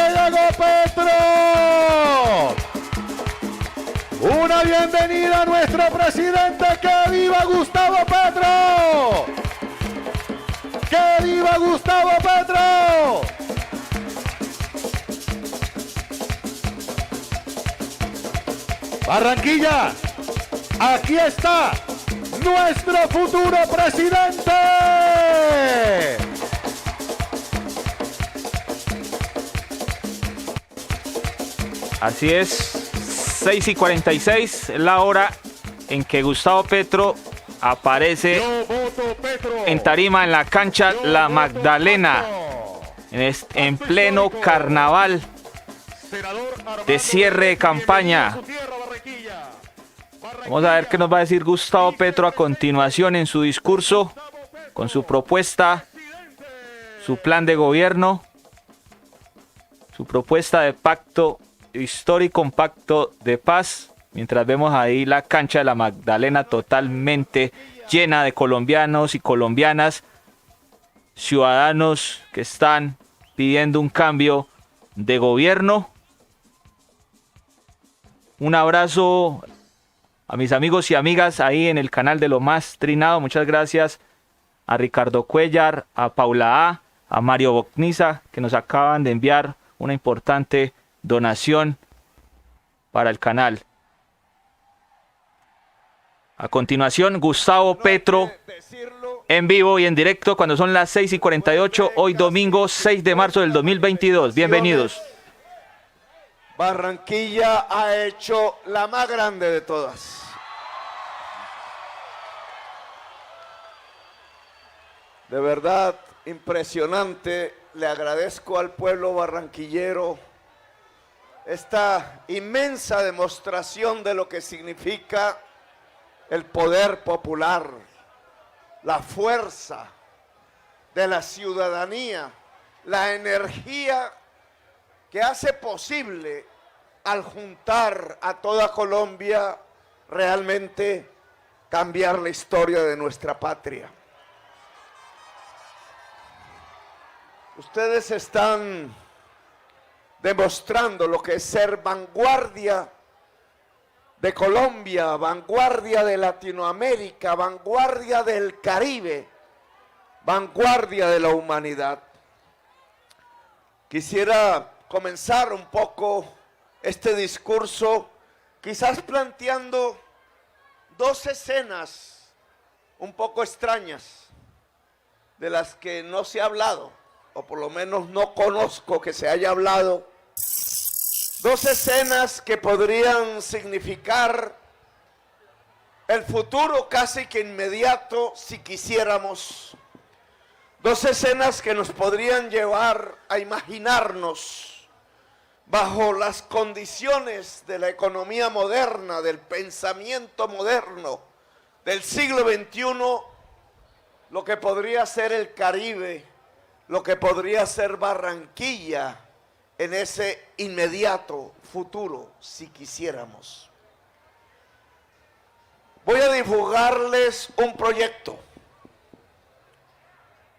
que llegó Petro. Una bienvenida a nuestro presidente. ¡Que viva Gustavo Petro! ¡Que viva Gustavo Petro! Barranquilla, aquí está nuestro futuro presidente. Así es, 6:46, la hora en que Gustavo Petro aparece en tarima en la cancha La Magdalena, en pleno carnaval de cierre de campaña. Vamos a ver qué nos va a decir Gustavo Petro a continuación en su discurso, con su propuesta, su plan de gobierno, su propuesta de pacto histórico, un pacto de paz, mientras vemos ahí la cancha de La Magdalena totalmente llena de colombianos y colombianas, ciudadanos que están pidiendo un cambio de gobierno. Un abrazo a mis amigos y amigas ahí en el canal de Lo Más Trinado. Muchas gracias a Ricardo Cuellar, a Paula a Mario Bocniza, que nos acaban de enviar una importante donación para el canal. A continuación, Gustavo Petro en vivo y en directo cuando son las 6:48, hoy domingo 6 de marzo del 2022. Bienvenidos. Barranquilla ha hecho la más grande de todas. De verdad, impresionante. Le agradezco al pueblo barranquillero esta inmensa demostración de lo que significa el poder popular, la fuerza de la ciudadanía, la energía que hace posible al juntar a toda Colombia realmente cambiar la historia de nuestra patria. Ustedes están demostrando lo que es ser vanguardia de Colombia, vanguardia de Latinoamérica, vanguardia del Caribe, vanguardia de la humanidad. Quisiera comenzar un poco este discurso, quizás planteando dos escenas un poco extrañas, de las que no se ha hablado, o por lo menos no conozco que se haya hablado. Dos escenas que podrían significar el futuro casi que inmediato si quisiéramos. Dos escenas que nos podrían llevar a imaginarnos bajo las condiciones de la economía moderna, del pensamiento moderno, del siglo XXI, lo que podría ser el Caribe, lo que podría ser Barranquilla en ese inmediato futuro, si quisiéramos. Voy a divulgarles un proyecto.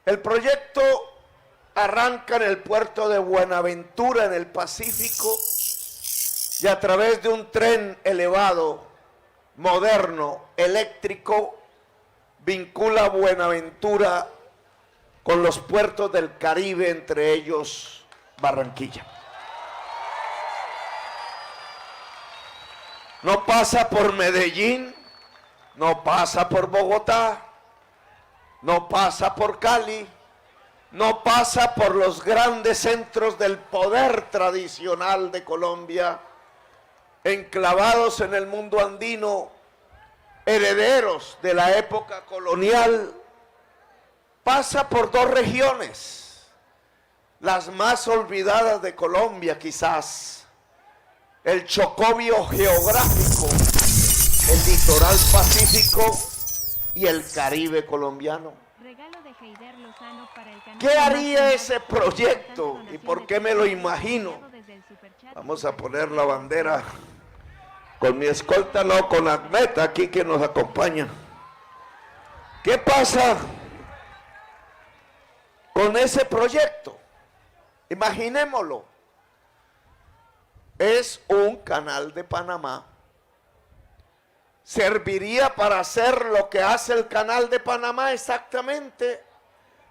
El proyecto arranca en el puerto de Buenaventura, en el Pacífico, y a través de un tren elevado, moderno, eléctrico, vincula Buenaventura con los puertos del Caribe, entre ellos Barranquilla. No pasa por Medellín, no pasa por Bogotá, no pasa por Cali, no pasa por los grandes centros del poder tradicional de Colombia, enclavados en el mundo andino, herederos de la época colonial. Pasa por dos regiones, las más olvidadas de Colombia quizás, el Chocobio geográfico, el litoral pacífico y el Caribe colombiano. ¿Qué haría ese proyecto y por qué me lo imagino? Vamos a poner la bandera con mi escolta, no, con Ahmed aquí que nos acompaña. ¿Qué pasa con ese proyecto? Imaginémoslo. es un canal de Panamá. Serviría para hacer lo que hace el canal de Panamá exactamente.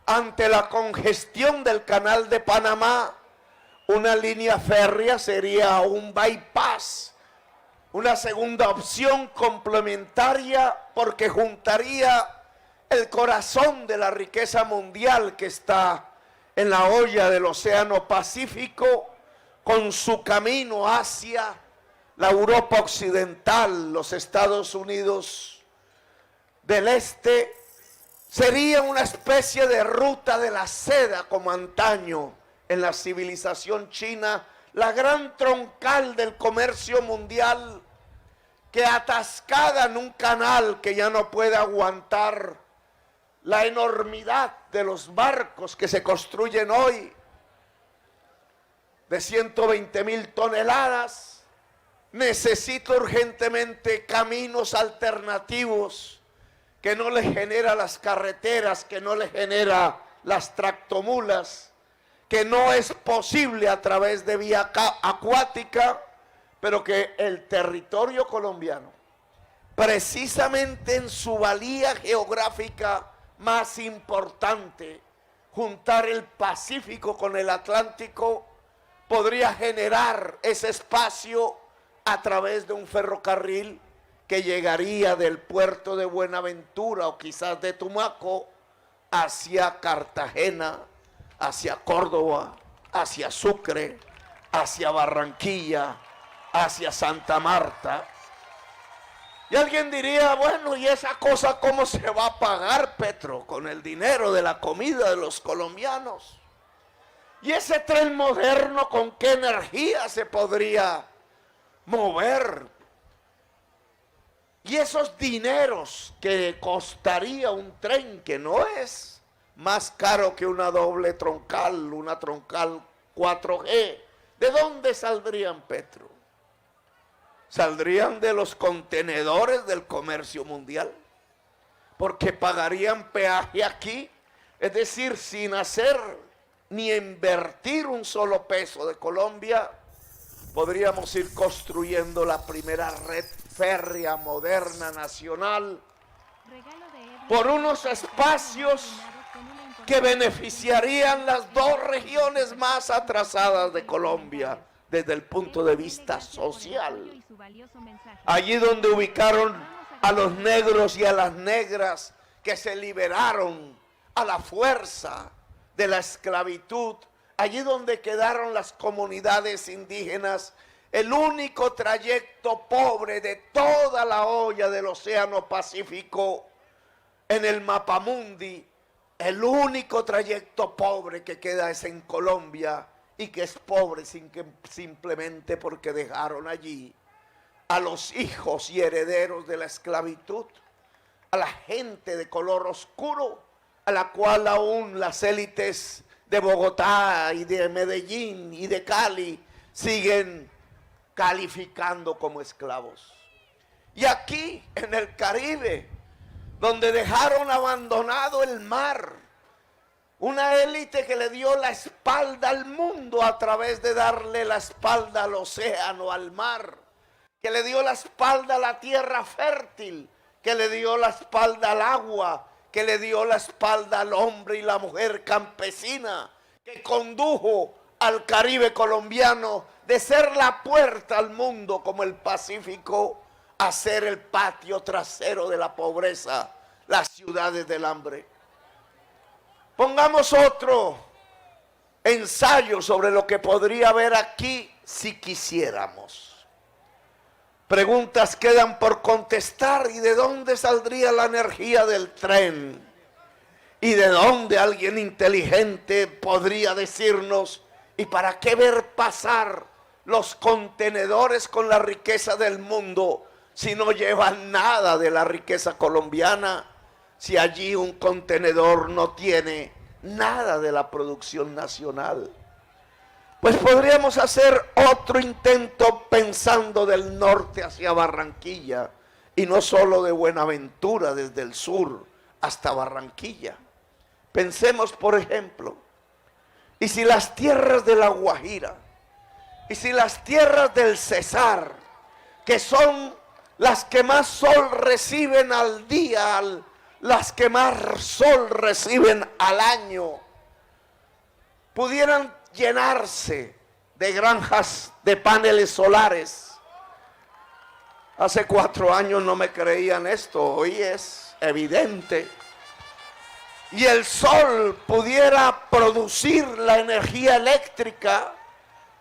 Ante la congestión del canal de Panamá, una línea férrea sería un bypass, una segunda opción complementaria, porque juntaría el corazón de la riqueza mundial que está en la olla del Océano Pacífico con su camino hacia la Europa occidental, los Estados Unidos del Este. Sería una especie de ruta de la seda como antaño en la civilización china, la gran troncal del comercio mundial, que atascada en un canal que ya no puede aguantar la enormidad de los barcos que se construyen hoy, de 120,000 toneladas, necesita urgentemente caminos alternativos que no le genera las carreteras, que no le genera las tractomulas, que no es posible a través de vía acuática, pero que el territorio colombiano, precisamente en su valía geográfica más importante, juntar el Pacífico con el Atlántico, podría generar ese espacio a través de un ferrocarril que llegaría del puerto de Buenaventura o quizás de Tumaco hacia Cartagena, hacia Córdoba, hacia Sucre, hacia Barranquilla, hacia Santa Marta. Y alguien diría, bueno, ¿y esa cosa cómo se va a pagar, Petro? Con el dinero de la comida de los colombianos. ¿Y ese tren moderno con qué energía se podría mover? Y esos dineros que costaría un tren que no es más caro que una doble troncal, una troncal 4G, ¿de dónde saldrían, Petro? Saldrían de los contenedores del comercio mundial, porque pagarían peaje aquí, es decir, sin hacer ni invertir un solo peso de Colombia, podríamos ir construyendo la primera red férrea moderna nacional por unos espacios que beneficiarían las dos regiones más atrasadas de Colombia desde el punto de vista social. Allí donde ubicaron a los negros y a las negras que se liberaron a la fuerza de la esclavitud, allí donde quedaron las comunidades indígenas, el único trayecto pobre de toda la olla del Océano Pacífico en el mapamundi, el único trayecto pobre que queda es en Colombia, y que es pobre simplemente porque dejaron allí a los hijos y herederos de la esclavitud, a la gente de color oscuro, a la cual aún las élites de Bogotá y de Medellín y de Cali siguen calificando como esclavos. Y aquí en el Caribe, donde dejaron abandonado el mar, una élite que le dio la espalda al mundo a través de darle la espalda al océano, al mar, que le dio la espalda a la tierra fértil, que le dio la espalda al agua, que le dio la espalda al hombre y la mujer campesina, que condujo al Caribe colombiano de ser la puerta al mundo como el Pacífico a ser el patio trasero de la pobreza, las ciudades del hambre. Pongamos otro ensayo sobre lo que podría haber aquí si quisiéramos. Preguntas quedan por contestar. ¿Y de dónde saldría la energía del tren? ¿Y de dónde alguien inteligente podría decirnos, ¿y para qué ver pasar los contenedores con la riqueza del mundo si no llevan nada de la riqueza colombiana? Si allí un contenedor no tiene nada de la producción nacional. Pues podríamos hacer otro intento pensando del norte hacia Barranquilla, y no solo de Buenaventura desde el sur hasta Barranquilla. Pensemos, por ejemplo, y si las tierras de La Guajira Y si las tierras del Cesar, que son las que más sol reciben al día, las que más sol reciben al año, pudieran llenarse de granjas de paneles solares. Hace 4 años no me creían esto, hoy es evidente. Y el sol pudiera producir la energía eléctrica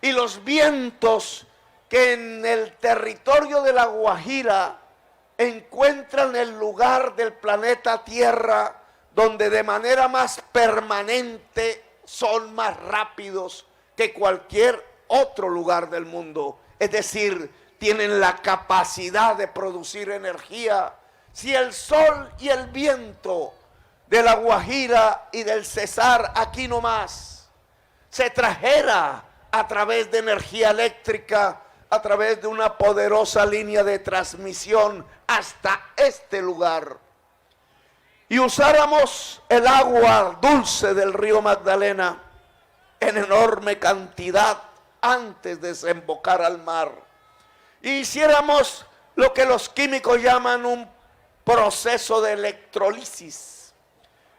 y los vientos que en el territorio de La Guajira encuentran el lugar del planeta Tierra donde de manera más permanente son más rápidos que cualquier otro lugar del mundo. Es decir, tienen la capacidad de producir energía. Si el sol y el viento de La Guajira y del Cesar aquí nomás se trajera a través de energía eléctrica, a través de una poderosa línea de transmisión hasta este lugar, y usáramos el agua dulce del río Magdalena en enorme cantidad antes de desembocar al mar, y hiciéramos lo que los químicos llaman un proceso de electrolisis,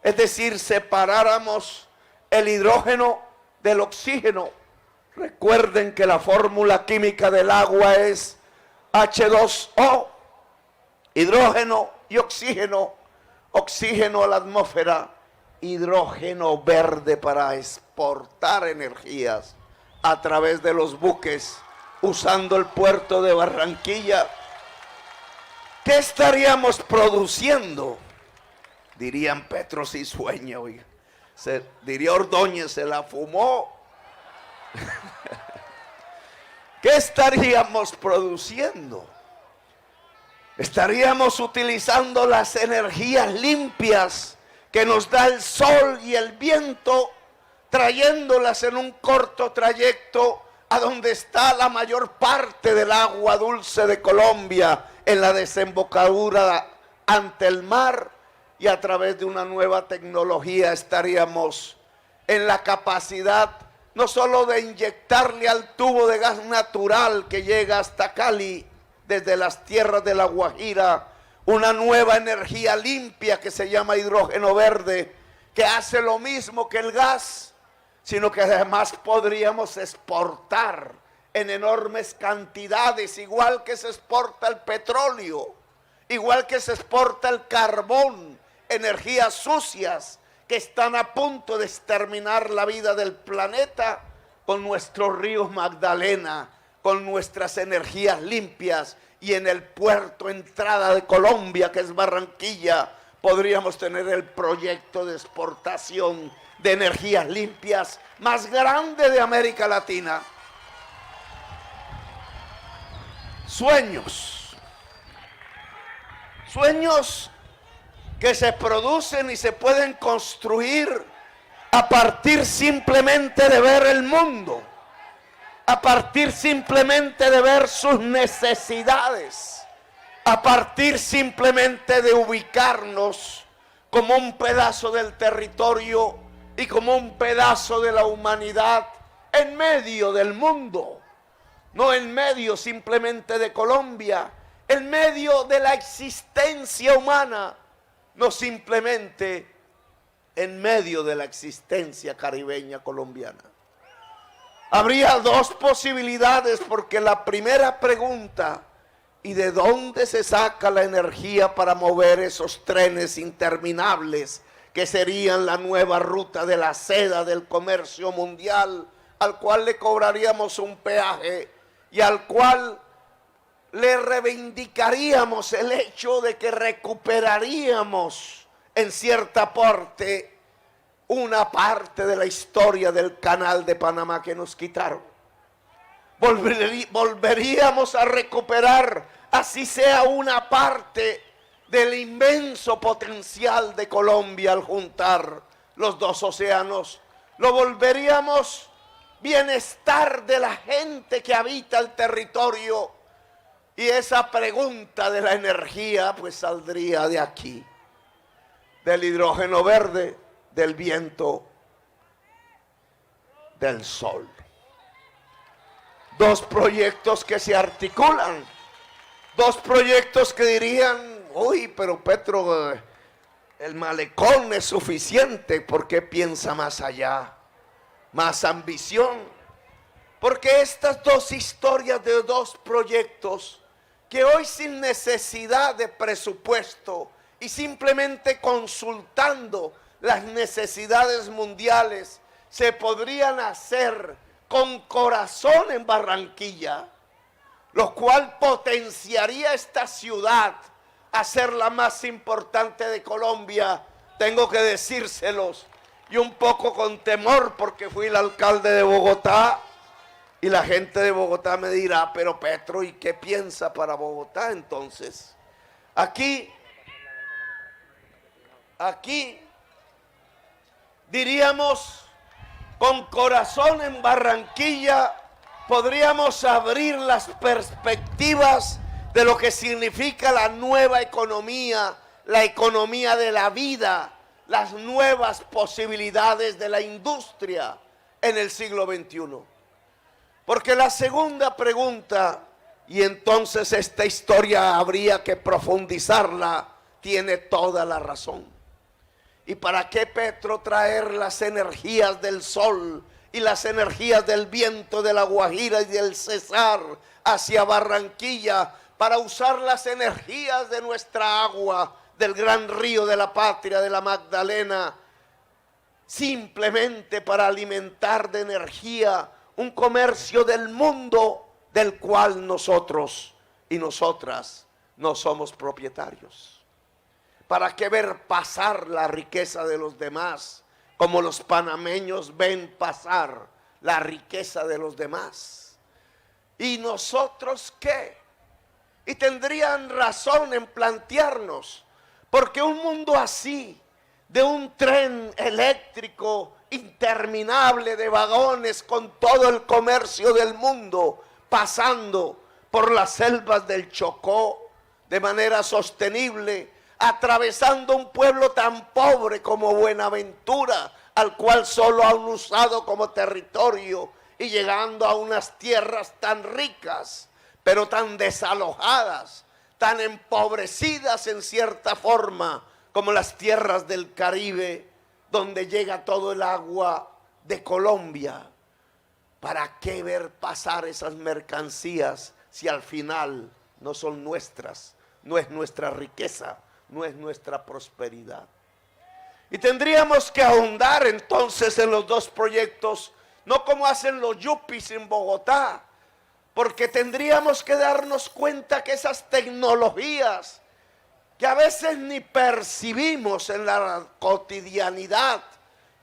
es decir, separáramos el hidrógeno del oxígeno. Recuerden que la fórmula química del agua es H2O, hidrógeno y oxígeno. Oxígeno a la atmósfera, hidrógeno verde para exportar energías a través de los buques, usando el puerto de Barranquilla. ¿Qué estaríamos produciendo? Dirían Petro si sueña, oiga. Diría Ordóñez, se la fumó. ¿Qué estaríamos produciendo? Estaríamos utilizando las energías limpias que nos da el sol y el viento, trayéndolas en un corto trayecto a donde está la mayor parte del agua dulce de Colombia, en la desembocadura ante el mar, y a través de una nueva tecnología estaríamos en la capacidad no solo de inyectarle al tubo de gas natural que llega hasta Cali desde las tierras de La Guajira una nueva energía limpia que se llama hidrógeno verde, que hace lo mismo que el gas, sino que además podríamos exportar en enormes cantidades, igual que se exporta el petróleo, igual que se exporta el carbón, energías sucias que están a punto de exterminar la vida del planeta. Con nuestros ríos Magdalena, con nuestras energías limpias, y en el puerto entrada de Colombia, que es Barranquilla, podríamos tener el proyecto de exportación de energías limpias más grande de América Latina. Sueños que se producen y se pueden construir a partir simplemente de ver el mundo, a partir simplemente de ver sus necesidades, a partir simplemente de ubicarnos como un pedazo del territorio y como un pedazo de la humanidad en medio del mundo, no en medio simplemente de Colombia, en medio de la existencia humana, no simplemente en medio de la existencia caribeña colombiana. Habría dos posibilidades, porque la primera pregunta, ¿y de dónde se saca la energía para mover esos trenes interminables que serían la nueva ruta de la seda del comercio mundial, al cual le cobraríamos un peaje y al cual le reivindicaríamos el hecho de que recuperaríamos en cierta parte una parte de la historia del canal de Panamá que nos quitaron? Volveríamos a recuperar, así sea una parte del inmenso potencial de Colombia al juntar los dos océanos. Lo volveríamos bienestar de la gente que habita el territorio, y esa pregunta de la energía pues saldría de aquí, del hidrógeno verde, del viento, del sol. dos proyectos que se articulan, dos proyectos que dirían, uy, pero Petro, el malecón es suficiente. ¿Por qué piensa más allá? Más ambición. Porque estas dos historias de dos proyectos que hoy, sin necesidad de presupuesto y simplemente consultando las necesidades mundiales, se podrían hacer con corazón en Barranquilla, lo cual potenciaría esta ciudad a ser la más importante de Colombia. Tengo que decírselos, y un poco con temor, porque fui el alcalde de Bogotá, y la gente de Bogotá me dirá, pero Petro, ¿y qué piensa para Bogotá entonces? Aquí diríamos, con corazón en Barranquilla, podríamos abrir las perspectivas de lo que significa la nueva economía, la economía de la vida, las nuevas posibilidades de la industria en el siglo XXI. Porque la segunda pregunta, y entonces esta historia habría que profundizarla, tiene toda la razón. ¿Y para qué Petro traer las energías del sol y las energías del viento de la Guajira y del Cesar hacia Barranquilla, para usar las energías de nuestra agua, del gran río de la patria, de la Magdalena, simplemente para alimentar de energía un comercio del mundo del cual nosotros y nosotras no somos propietarios? ¿Para qué ver pasar la riqueza de los demás, como los panameños ven pasar la riqueza de los demás? ¿Y nosotros qué? Y tendrían razón en plantearnos, porque un mundo así, de un tren eléctrico interminable de vagones con todo el comercio del mundo, pasando por las selvas del Chocó de manera sostenible, atravesando un pueblo tan pobre como Buenaventura, al cual solo han usado como territorio, y llegando a unas tierras tan ricas, pero tan desalojadas, tan empobrecidas en cierta forma, como las tierras del Caribe, donde llega todo el agua de Colombia. ¿Para qué ver pasar esas mercancías si al final no son nuestras? No es nuestra riqueza, no es nuestra prosperidad. Y tendríamos que ahondar entonces en los dos proyectos, no como hacen los yuppies en Bogotá, porque tendríamos que darnos cuenta que esas tecnologías que a veces ni percibimos en la cotidianidad,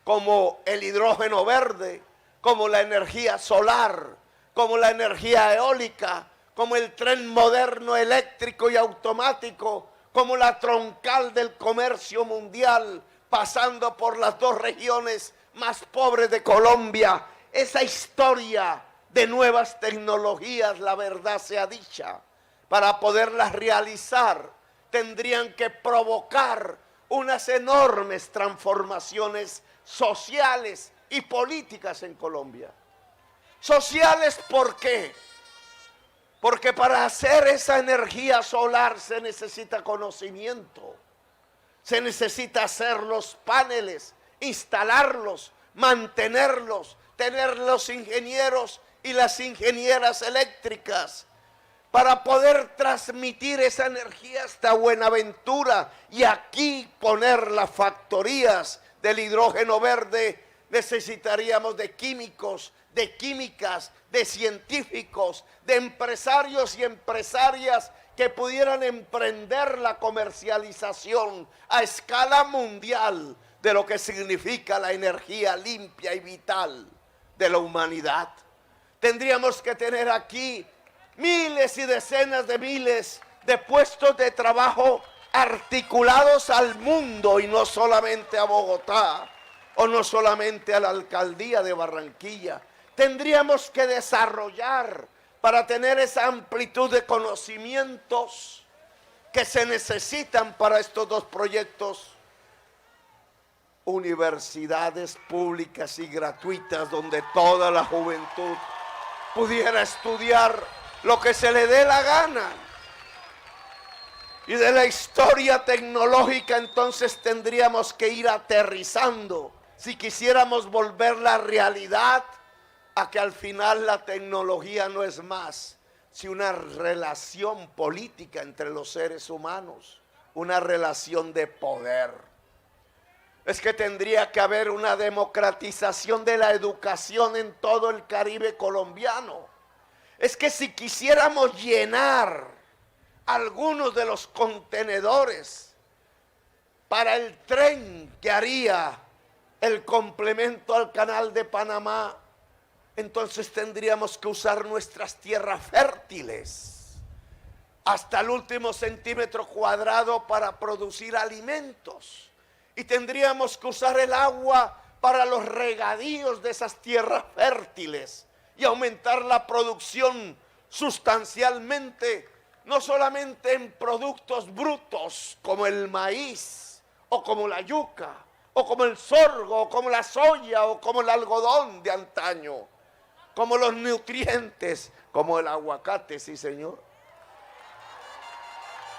como el hidrógeno verde, como la energía solar, como la energía eólica, como el tren moderno eléctrico y automático, como la troncal del comercio mundial, pasando por las dos regiones más pobres de Colombia. Esa historia de nuevas tecnologías, la verdad sea dicha, para poderlas realizar, tendrían que provocar unas enormes transformaciones sociales y políticas en Colombia. Sociales, ¿por qué? Porque para hacer esa energía solar se necesita conocimiento, se necesita hacer los paneles, instalarlos, mantenerlos, tener los ingenieros y las ingenieras eléctricas, para poder transmitir esa energía hasta Buenaventura y aquí poner las factorías del hidrógeno verde. Necesitaríamos de químicos, de químicas, de científicos, de empresarios y empresarias que pudieran emprender la comercialización a escala mundial de lo que significa la energía limpia y vital de la humanidad. Tendríamos que tener aquí miles y decenas de miles de puestos de trabajo articulados al mundo y no solamente a Bogotá o no solamente a la alcaldía de Barranquilla. Tendríamos que desarrollar, para tener esa amplitud de conocimientos que se necesitan para estos dos proyectos, universidades públicas y gratuitas donde toda la juventud pudiera estudiar lo que se le dé la gana. Y de la historia tecnológica entonces tendríamos que ir aterrizando si quisiéramos volver la realidad a que al final la tecnología no es más sino una relación política entre los seres humanos, una relación de poder. Es que tendría que haber una democratización de la educación en todo el Caribe colombiano. Es que si quisiéramos llenar algunos de los contenedores para el tren que haría el complemento al canal de Panamá, entonces tendríamos que usar nuestras tierras fértiles hasta el último centímetro cuadrado para producir alimentos, y tendríamos que usar el agua para los regadíos de esas tierras fértiles y aumentar la producción sustancialmente, no solamente en productos brutos como el maíz o como la yuca o como el sorgo o como la soya o como el algodón de antaño, como los nutrientes, como el aguacate, sí señor,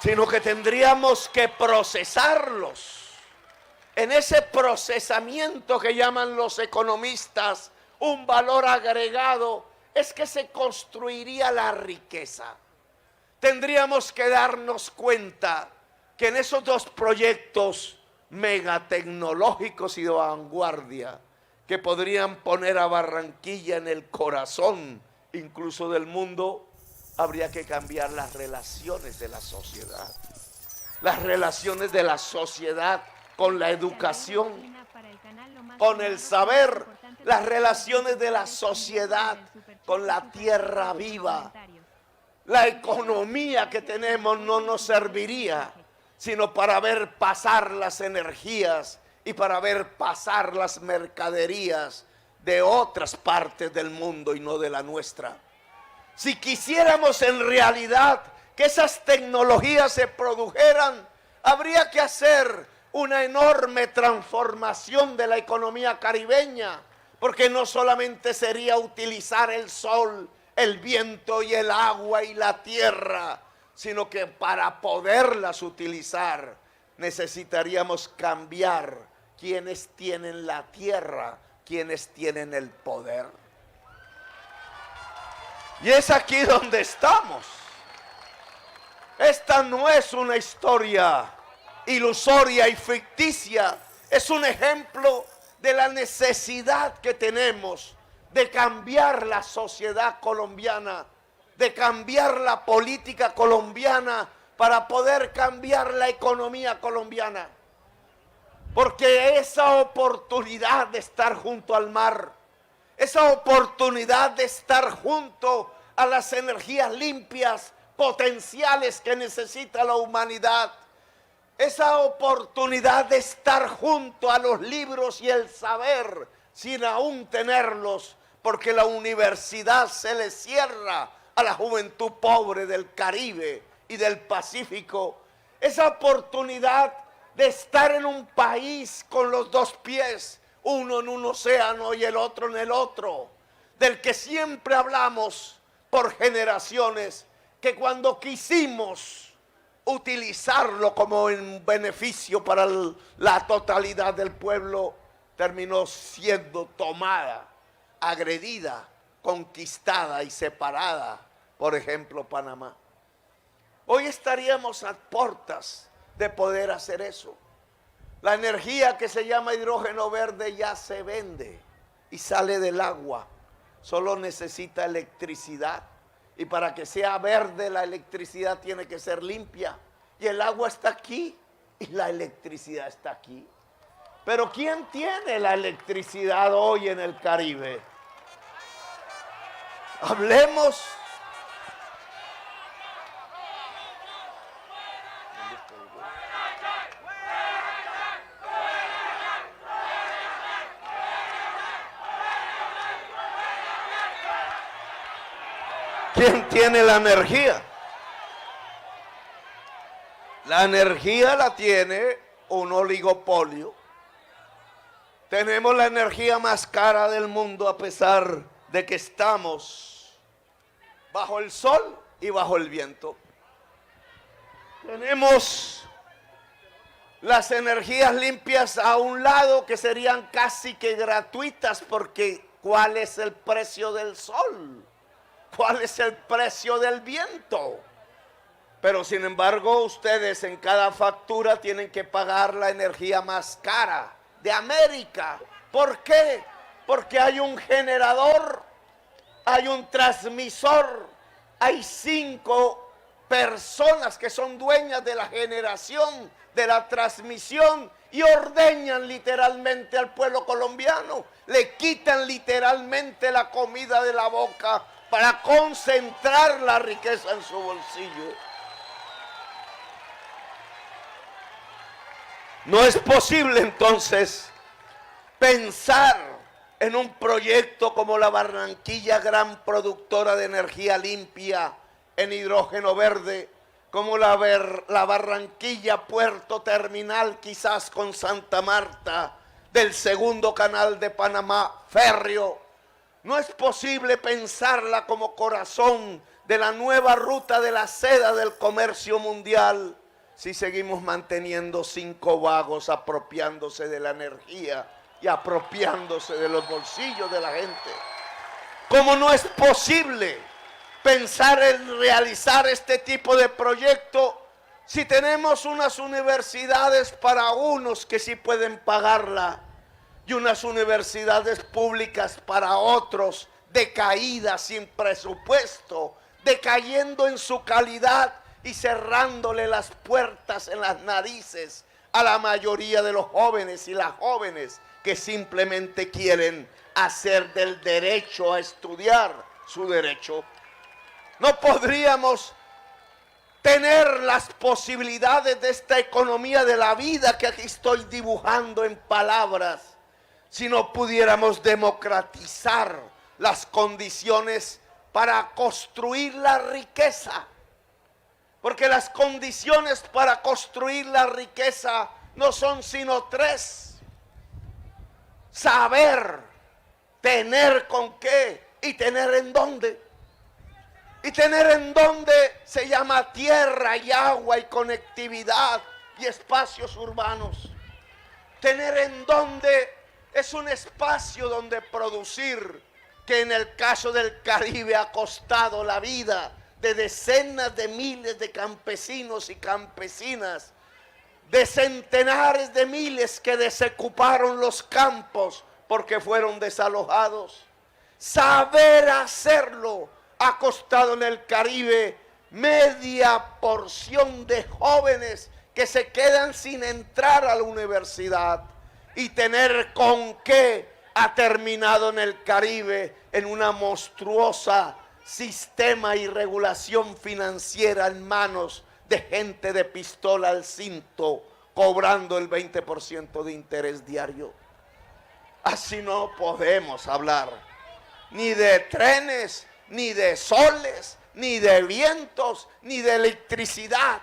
sino que tendríamos que procesarlos. En ese procesamiento que llaman los economistas un valor agregado, es que se construiría la riqueza. Tendríamos que darnos cuenta que en esos dos proyectos megatecnológicos y de vanguardia, que podrían poner a Barranquilla en el corazón incluso del mundo, habría que cambiar las relaciones de la sociedad. Las relaciones de la sociedad con la educación, con el saber, las relaciones de la sociedad con la tierra viva. La economía que tenemos no nos serviría sino para ver pasar las energías y para ver pasar las mercaderías de otras partes del mundo y no de la nuestra. Si quisiéramos en realidad que esas tecnologías se produjeran, habría que hacer una enorme transformación de la economía caribeña, porque no solamente sería utilizar el sol, el viento y el agua y la tierra, sino que para poderlas utilizar necesitaríamos cambiar quienes tienen la tierra, quienes tienen el poder. Y es aquí donde estamos. Esta no es una historia ilusoria y ficticia, es un ejemplo de la necesidad que tenemos de cambiar la sociedad colombiana, de cambiar la política colombiana para poder cambiar la economía colombiana. Porque esa oportunidad de estar junto al mar, esa oportunidad de estar junto a las energías limpias, potenciales que necesita la humanidad, esa oportunidad de estar junto a los libros y el saber sin aún tenerlos, porque la universidad se le cierra a la juventud pobre del Caribe y del Pacífico. Esa oportunidad de estar en un país con los dos pies, uno en un océano y el otro en el otro, del que siempre hablamos por generaciones, que cuando quisimos utilizarlo como un beneficio para la totalidad del pueblo, terminó siendo tomada, agredida, conquistada y separada, por ejemplo, Panamá. Hoy estaríamos a puertas de poder hacer eso. La energía que se llama hidrógeno verde ya se vende y sale del agua, solo necesita electricidad. Y para que sea verde la electricidad tiene que ser limpia. Y el agua está aquí y la electricidad está aquí. Pero ¿quién tiene la electricidad hoy en el Caribe? Hablemos. ¿Quién tiene la energía? La energía la tiene un oligopolio. Tenemos la energía más cara del mundo, a pesar de que estamos bajo el sol y bajo el viento. Tenemos las energías limpias a un lado que serían casi que gratuitas, porque ¿cuál es el precio del sol? ¿Cuál es el precio del viento? Pero sin embargo, ustedes en cada factura tienen que pagar la energía más cara de América. ¿Por qué? Porque hay un generador, hay un transmisor, hay 5 personas que son dueñas de la generación, de la transmisión, y ordeñan literalmente al pueblo colombiano. Le quitan literalmente la comida de la boca para concentrar la riqueza en su bolsillo. No es posible entonces pensar en un proyecto como la Barranquilla, gran productora de energía limpia en hidrógeno verde, como la Barranquilla Puerto Terminal, quizás con Santa Marta, del segundo canal de Panamá férreo. No es posible pensarla como corazón de la nueva ruta de la seda del comercio mundial si seguimos manteniendo 5 vagos apropiándose de la energía y apropiándose de los bolsillos de la gente. ¿Cómo no es posible pensar en realizar este tipo de proyecto si tenemos unas universidades para unos que sí pueden pagarla y unas universidades públicas para otros decaídas, sin presupuesto, decayendo en su calidad y cerrándole las puertas en las narices a la mayoría de los jóvenes y las jóvenes que simplemente quieren hacer del derecho a estudiar su derecho? No podríamos tener las posibilidades de esta economía de la vida que aquí estoy dibujando en palabras si no pudiéramos democratizar las condiciones para construir la riqueza. Porque las condiciones para construir la riqueza no son sino 3. Saber, tener con qué y tener en dónde. Y tener en dónde se llama tierra y agua y conectividad y espacios urbanos. Tener en dónde es un espacio donde producir, que en el caso del Caribe ha costado la vida de decenas de miles de campesinos y campesinas, de centenares de miles que desocuparon los campos porque fueron desalojados. Saber hacerlo ha costado en el Caribe media porción de jóvenes que se quedan sin entrar a la universidad, y tener con qué ha terminado en el Caribe en una monstruosa sistema y regulación financiera en manos de gente de pistola al cinto, cobrando el 20% de interés diario. Así no podemos hablar ni de trenes, ni de soles, ni de vientos, ni de electricidad,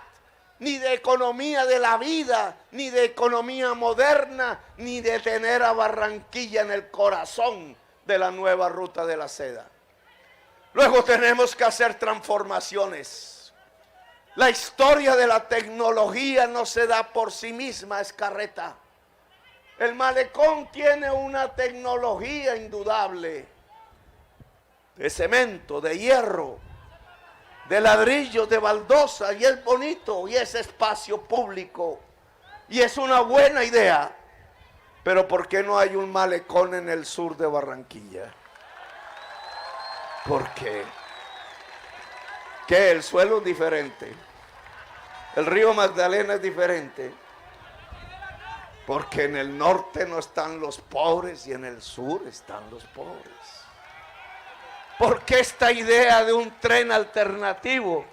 ni de economía de la vida, ni de economía moderna, ni de tener a Barranquilla en el corazón de la nueva ruta de la seda. Luego tenemos que hacer transformaciones. La historia de la tecnología no se da por sí misma, es carreta. El malecón tiene una tecnología indudable de cemento, de hierro, de ladrillos, de baldosa, y es bonito y es espacio público y es una buena idea. Pero ¿por qué no hay un malecón en el sur de Barranquilla? ¿Por qué? ¿Qué? El suelo es diferente, el río Magdalena es diferente, porque en el norte no están los pobres y en el sur están los pobres. ¿Por qué esta idea de un tren alternativo?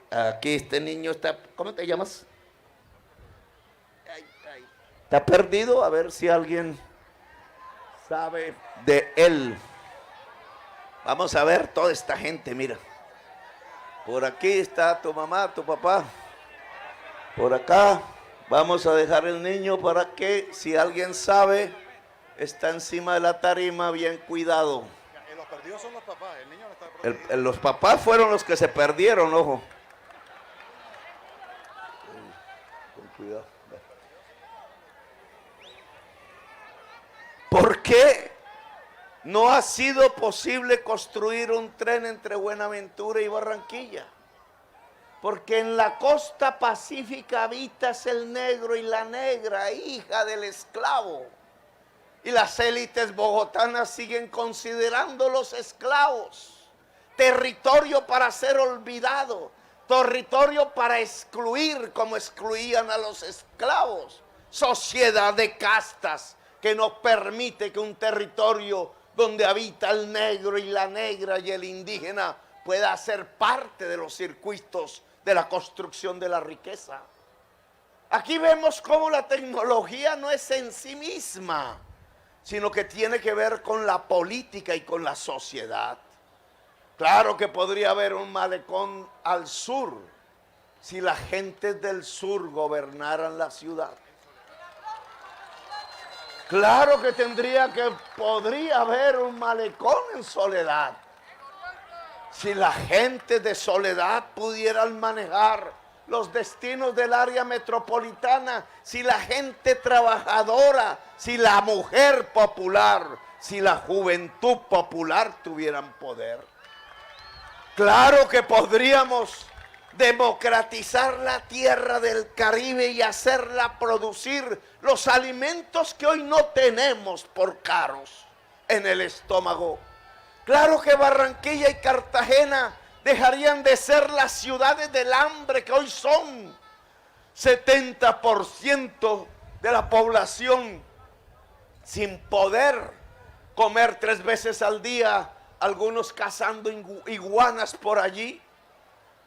Aquí este niño está, ¿cómo te llamas? ¿Está perdido? A ver si alguien sabe de él. Vamos a ver toda esta gente, mira. Por aquí está tu mamá, tu papá. Por acá vamos a dejar el niño para que, si alguien sabe, está encima de la tarima, bien cuidado. perdidos son los papás, el niño no está protegido. Los papás fueron los que se perdieron, ojo. Con cuidado. ¿Por qué no ha sido posible construir un tren entre Buenaventura y Barranquilla? Porque en la costa pacífica habitas el negro y la negra, hija del esclavo. Y las élites bogotanas siguen considerando los esclavos territorio para ser olvidado, territorio para excluir como excluían a los esclavos, sociedad de castas que no permite que un territorio donde habita el negro y la negra y el indígena pueda ser parte de los circuitos de la construcción de la riqueza. Aquí vemos cómo la tecnología no es en sí misma, sino que tiene que ver con la política y con la sociedad. Claro que podría haber un malecón al sur si la gente del sur gobernaran la ciudad. Claro que podría haber un malecón en Soledad si la gente de Soledad pudieran manejar los destinos del área metropolitana, si la gente trabajadora, si la mujer popular, si la juventud popular tuvieran poder. Claro que podríamos democratizar la tierra del Caribe y hacerla producir los alimentos que hoy no tenemos por caros en el estómago. Claro que Barranquilla y Cartagena dejarían de ser las ciudades del hambre que hoy son. 70% de la población sin poder comer 3 veces al día, algunos cazando iguanas por allí.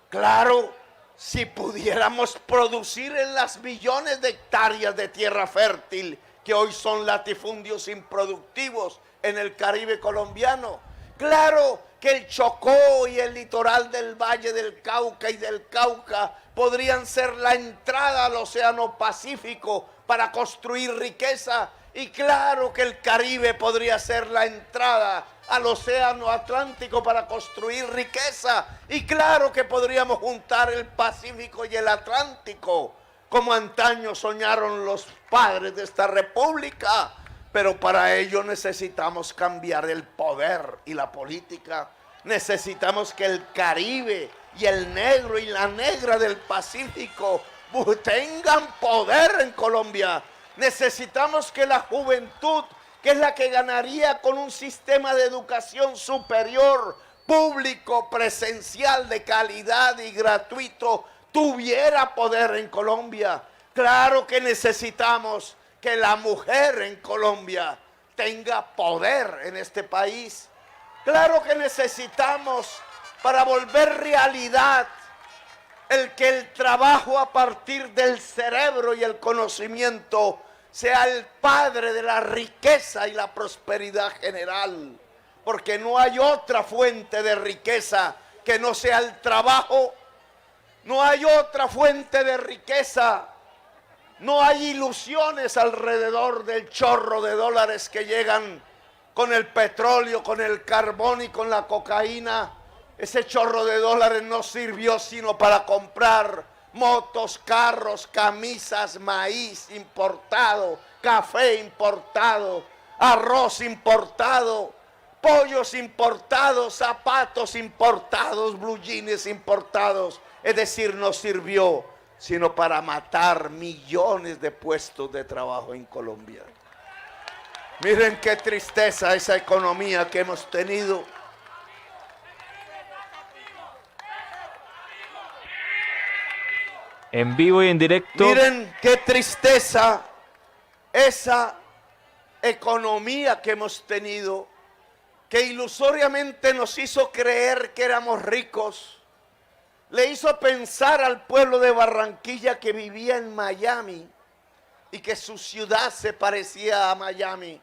Claro, si pudiéramos producir en las millones de hectáreas de tierra fértil que hoy son latifundios improductivos en el Caribe colombiano. Claro que el Chocó y el litoral del Valle del Cauca y del Cauca podrían ser la entrada al Océano Pacífico para construir riqueza. Y claro que el Caribe podría ser la entrada al Océano Atlántico para construir riqueza. Y claro que podríamos juntar el Pacífico y el Atlántico, como antaño soñaron los padres de esta república. Pero para ello necesitamos cambiar el poder y la política. Necesitamos que el Caribe y el negro y la negra del Pacífico tengan poder en Colombia. Necesitamos que la juventud, que es la que ganaría con un sistema de educación superior, público, presencial, de calidad y gratuito, tuviera poder en Colombia. Claro que necesitamos que la mujer en Colombia tenga poder en este país. Claro que necesitamos, para volver realidad, el que el trabajo a partir del cerebro y el conocimiento sea el padre de la riqueza y la prosperidad general. Porque no hay otra fuente de riqueza que no sea el trabajo. No hay otra fuente de riqueza. No hay ilusiones alrededor del chorro de dólares que llegan con el petróleo, con el carbón y con la cocaína. Ese chorro de dólares no sirvió sino para comprar motos, carros, camisas, maíz importado, café importado, arroz importado, pollos importados, zapatos importados, blue jeans importados. Es decir, no sirvió sino para matar millones de puestos de trabajo en Colombia. Miren qué tristeza esa economía que hemos tenido. En vivo y en directo. Miren qué tristeza esa economía que hemos tenido, que ilusoriamente nos hizo creer que éramos ricos. Le hizo pensar al pueblo de Barranquilla que vivía en Miami y que su ciudad se parecía a Miami,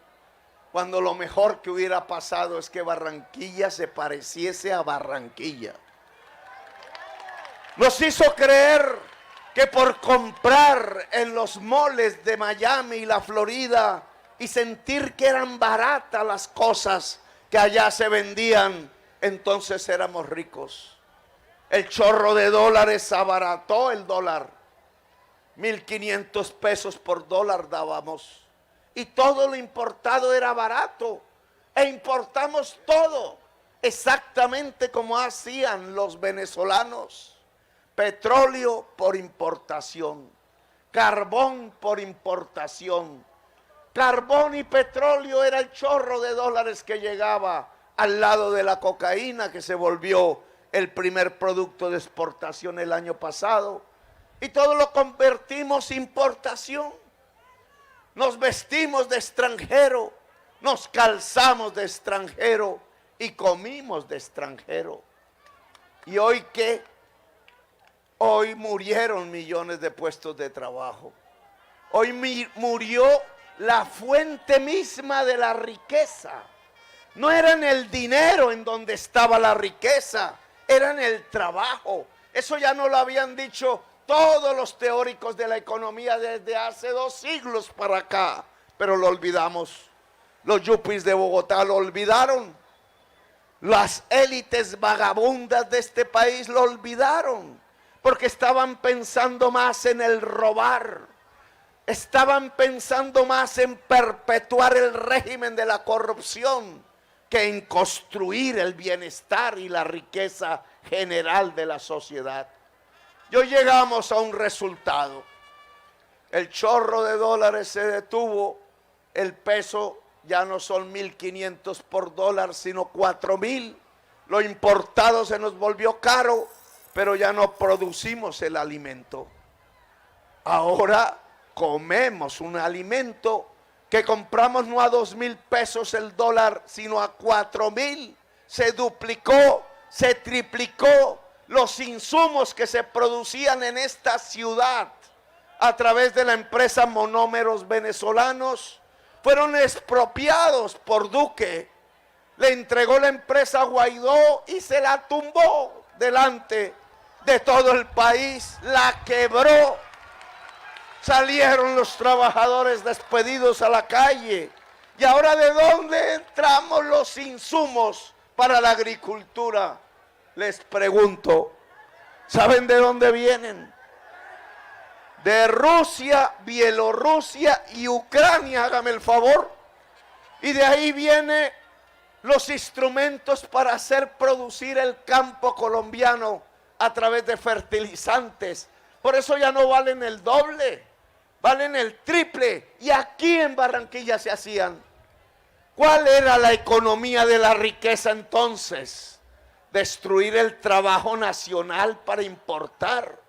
cuando lo mejor que hubiera pasado es que Barranquilla se pareciese a Barranquilla. Nos hizo creer que por comprar en los moles de Miami y la Florida y sentir que eran baratas las cosas, que allá se vendían, entonces éramos ricos. El chorro de dólares abarató el dólar. 1.500 pesos por dólar dábamos. Y todo lo importado era barato. E importamos todo, exactamente como hacían los venezolanos. Petróleo por importación, carbón por importación. Carbón y petróleo era el chorro de dólares que llegaba al lado de la cocaína, que se volvió el primer producto de exportación el año pasado. Y todo lo convertimos en importación. Nos vestimos de extranjero, nos calzamos de extranjero y comimos de extranjero. ¿Y hoy qué? Hoy murieron millones de puestos de trabajo. Hoy murió la fuente misma de la riqueza. No era en el dinero en donde estaba la riqueza, era en el trabajo. Eso ya no lo habían dicho todos los teóricos de la economía desde hace 2 siglos para acá, pero lo olvidamos. Los yuppies de Bogotá lo olvidaron. Las élites vagabundas de este país lo olvidaron, porque estaban pensando más en el robar. Estaban pensando más en perpetuar el régimen de la corrupción que en construir el bienestar y la riqueza general de la sociedad. Y hoy llegamos a un resultado. El chorro de dólares se detuvo, el peso ya no son 1.500 por dólar, sino 4.000. Lo importado se nos volvió caro, pero ya no producimos el alimento. Ahora comemos un alimento que compramos no a 2.000 pesos el dólar, sino a 4.000. Se duplicó, se triplicó. Los insumos que se producían en esta ciudad a través de la empresa Monómeros Venezolanos fueron expropiados por Duque. Le entregó la empresa a Guaidó y se la tumbó delante de todo el país. La quebró. Salieron los trabajadores despedidos a la calle. ¿Y ahora de dónde entramos los insumos para la agricultura? Les pregunto, ¿saben de dónde vienen? De Rusia, Bielorrusia y Ucrania, hágame el favor. Y de ahí vienen los instrumentos para hacer producir el campo colombiano a través de fertilizantes. Por eso ya no valen el doble, valen el triple. Y aquí en Barranquilla se hacían. ¿Cuál era la economía de la riqueza entonces? Destruir el trabajo nacional para importar.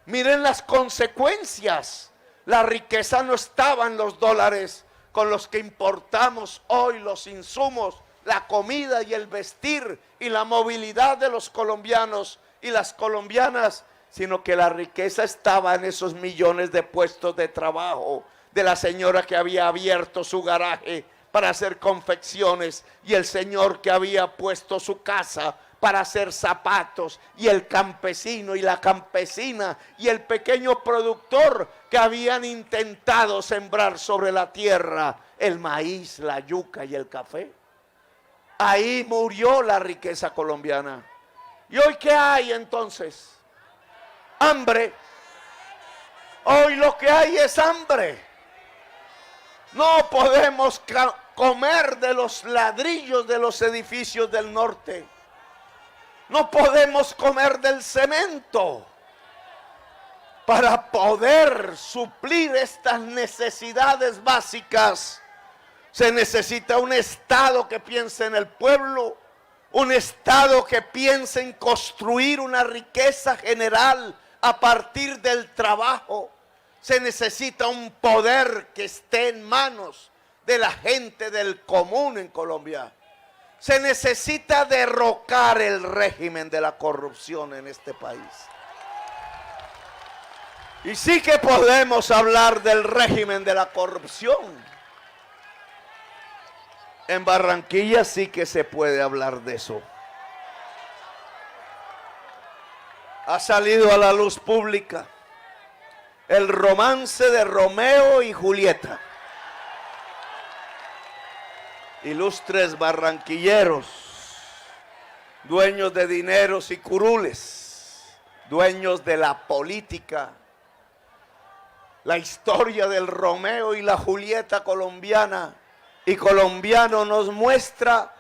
Miren las consecuencias. La riqueza no estaba en los dólares con los que importamos hoy los insumos, la comida y el vestir y la movilidad de los colombianos y las colombianas, sino que la riqueza estaba en esos millones de puestos de trabajo de la señora que había abierto su garaje para hacer confecciones, y el señor que había puesto su casa para hacer zapatos, y el campesino y la campesina y el pequeño productor que habían intentado sembrar sobre la tierra el maíz, la yuca y el café. Ahí murió la riqueza colombiana. ¿Y hoy qué hay entonces? Hambre. Hoy lo que hay es hambre. No podemos comer de los ladrillos de los edificios del norte. No podemos comer del cemento. Para poder suplir estas necesidades básicas, se necesita un Estado que piense en el pueblo, un Estado que piense en construir una riqueza general a partir del trabajo. Se necesita un poder que esté en manos de la gente del común en Colombia. Se necesita derrocar el régimen de la corrupción en este país. Y sí que podemos hablar del régimen de la corrupción. En Barranquilla sí que se puede hablar de eso. Ha salido a la luz pública el romance de Romeo y Julieta. ilustres barranquilleros, dueños de dineros y curules, dueños de la política, la historia del Romeo y la Julieta colombiana y colombiano nos muestra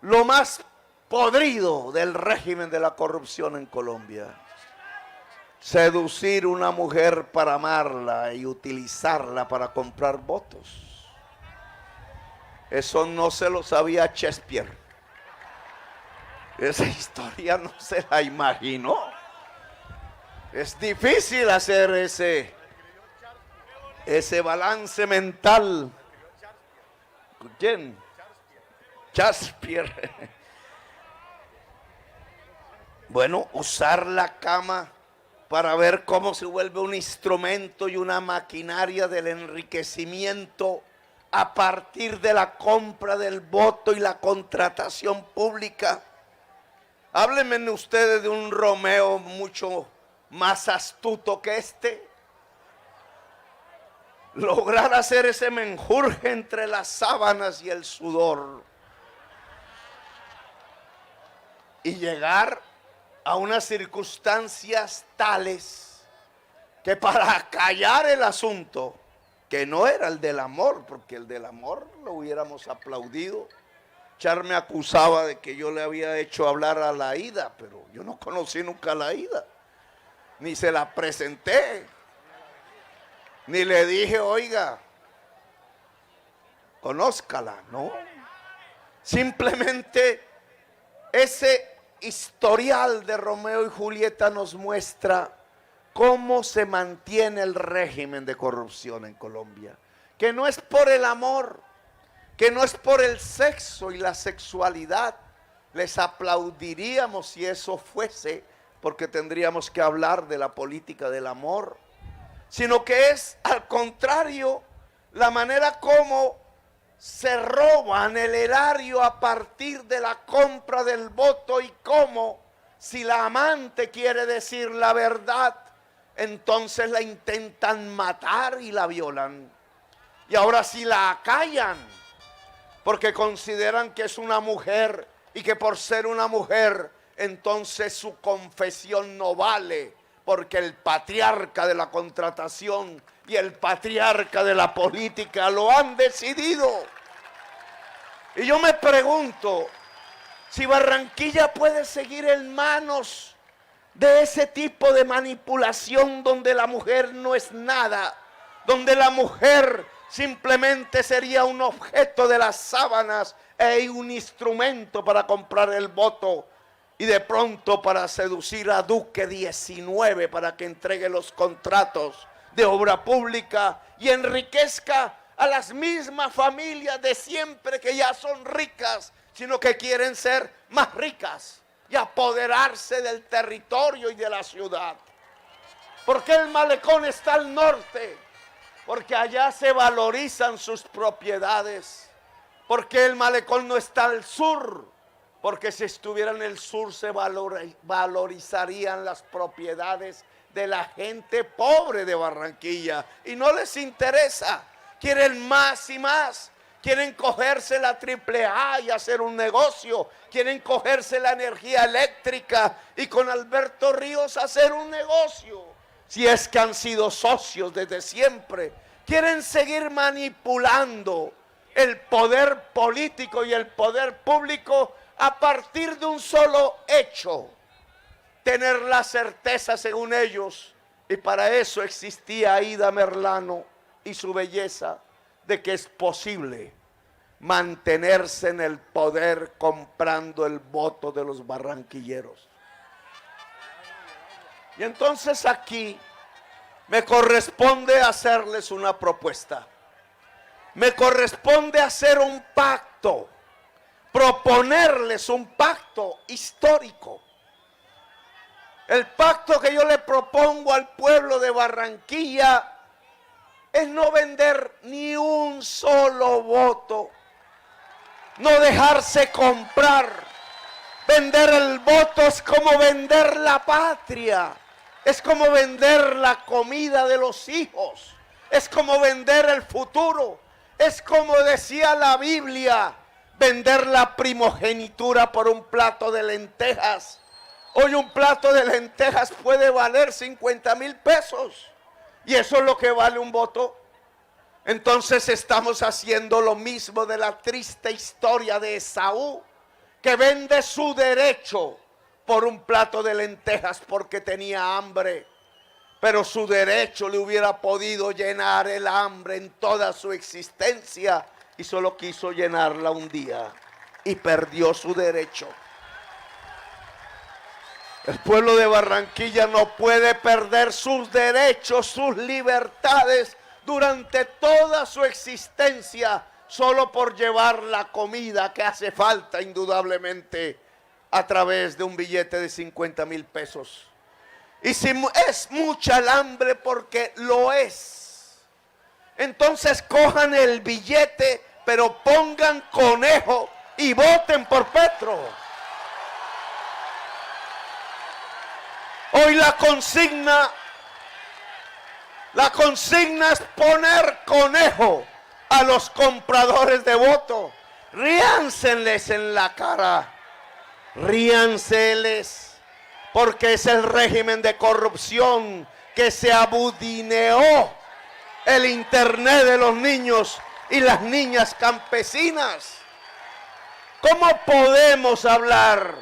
lo más podrido del régimen de la corrupción en Colombia. Seducir una mujer para amarla y utilizarla para comprar votos. Eso no se lo sabía Shakespeare. Esa historia no se la imaginó. Es difícil hacer ese balance mental. ¿Quién? Shakespeare. Bueno, usar la cama para ver cómo se vuelve un instrumento y una maquinaria del enriquecimiento a partir de la compra del voto y la contratación pública. Háblenme ustedes de un Romeo mucho más astuto que este. Lograr hacer ese menjurje entre las sábanas y el sudor y llegar a unas circunstancias tales que para callar el asunto, que no era el del amor, porque el del amor lo hubiéramos aplaudido. Char me acusaba de que yo le había hecho hablar a la Ida, pero yo no conocí nunca a la Ida, ni se la presenté, ni le dije, oiga, conózcala, no. Simplemente ese historial de Romeo y Julieta nos muestra cómo se mantiene el régimen de corrupción en Colombia, que no es por el amor, que no es por el sexo y la sexualidad. Les aplaudiríamos si eso fuese, porque tendríamos que hablar de la política del amor, sino que es al contrario la manera como se roban el erario a partir de la compra del voto, y cómo, si la amante quiere decir la verdad, entonces la intentan matar y la violan. Y ahora si la acallan, porque consideran que es una mujer y que por ser una mujer, entonces su confesión no vale, porque el patriarca de la contratación y el patriarca de la política lo han decidido. Y yo me pregunto si Barranquilla puede seguir en manos de ese tipo de manipulación, donde la mujer no es nada, donde la mujer simplemente sería un objeto de las sábanas un instrumento para comprar el voto, y de pronto para seducir a Duque 19 para que entregue los contratos de obra pública y enriquezca a las mismas familias de siempre, que ya son ricas, sino que quieren ser más ricas y apoderarse del territorio y de la ciudad. ¿Por qué el malecón está al norte? Porque allá se valorizan sus propiedades. ¿Por qué el malecón no está al sur? Porque si estuviera en el sur se valorizarían las propiedades de la gente pobre de Barranquilla, y no les interesa. Quieren más y más. Quieren cogerse la AAA y hacer un negocio. Quieren cogerse la energía eléctrica y con Alberto Ríos hacer un negocio, si es que han sido socios desde siempre. Quieren seguir manipulando el poder político y el poder público a partir de un solo hecho: tener la certeza, según ellos, y para eso existía Aida Merlano y su belleza, de que es posible mantenerse en el poder comprando el voto de los barranquilleros. Y entonces aquí me corresponde hacerles una propuesta. Me corresponde hacer un pacto, proponerles un pacto histórico. El pacto que yo le propongo al pueblo de Barranquilla es no vender ni un solo voto, no dejarse comprar. Vender el voto es como vender la patria, es como vender la comida de los hijos, es como vender el futuro, es como decía la Biblia: vender la primogenitura por un plato de lentejas. Hoy un plato de lentejas puede valer 50,000 pesos. Y eso es lo que vale un voto. Entonces estamos haciendo lo mismo de la triste historia de Esaú, que vende su derecho por un plato de lentejas porque tenía hambre. Pero su derecho le hubiera podido llenar el hambre en toda su existencia y solo quiso llenarla un día y perdió su derecho. El pueblo de Barranquilla no puede perder sus derechos, sus libertades durante toda su existencia solo por llevar la comida que hace falta indudablemente a través de un billete de 50,000 pesos. Y si es mucha el hambre, porque lo es, entonces cojan el billete, pero pongan conejo y voten por Petro. Hoy la consigna es poner conejo a los compradores de voto. Ríanseles en la cara, ríanseles. Porque es el régimen de corrupción que se abudineó el internet de los niños y las niñas campesinas. ¿Cómo podemos hablar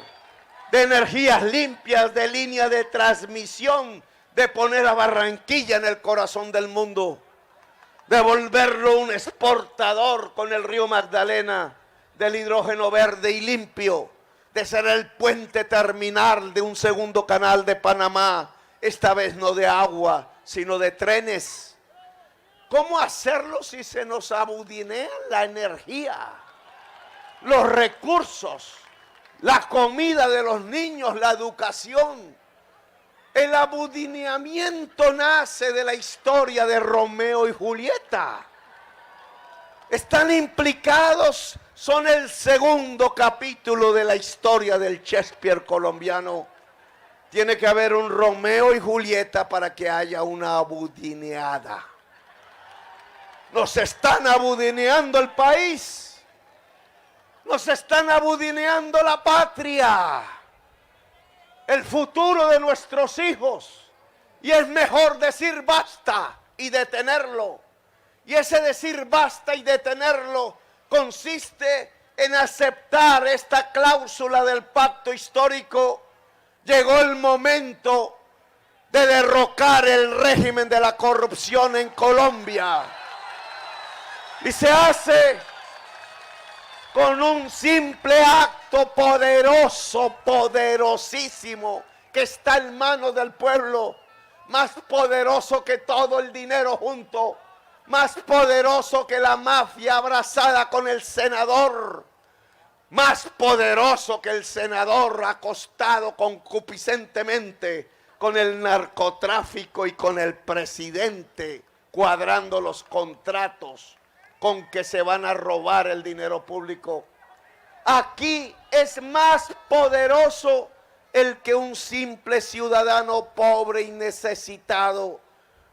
de energías limpias, de línea de transmisión, de poner a Barranquilla en el corazón del mundo, de volverlo un exportador con el río Magdalena del hidrógeno verde y limpio, de ser el puente terminal de un segundo canal de Panamá, esta vez no de agua, sino de trenes? ¿Cómo hacerlo si se nos abudinea la energía, los recursos, la comida de los niños, la educación? El abudineamiento nace de la historia de Romeo y Julieta. Están implicados, son el segundo capítulo de la historia del Shakespeare colombiano. Tiene que haber un Romeo y Julieta para que haya una abudineada. Nos están abudineando el país. Nos están abudineando la patria. El futuro de nuestros hijos. Y es mejor decir basta y detenerlo. Y ese decir basta y detenerlo consiste en aceptar esta cláusula del pacto histórico. Llegó el momento de derrocar el régimen de la corrupción en Colombia. Y se hace con un simple acto poderoso, poderosísimo, que está en manos del pueblo, más poderoso que todo el dinero junto, más poderoso que la mafia abrazada con el senador, más poderoso que el senador acostado concupiscentemente con el narcotráfico y con el presidente cuadrando los contratos con que se van a robar el dinero público. Aquí es más poderoso el que un simple ciudadano pobre y necesitado,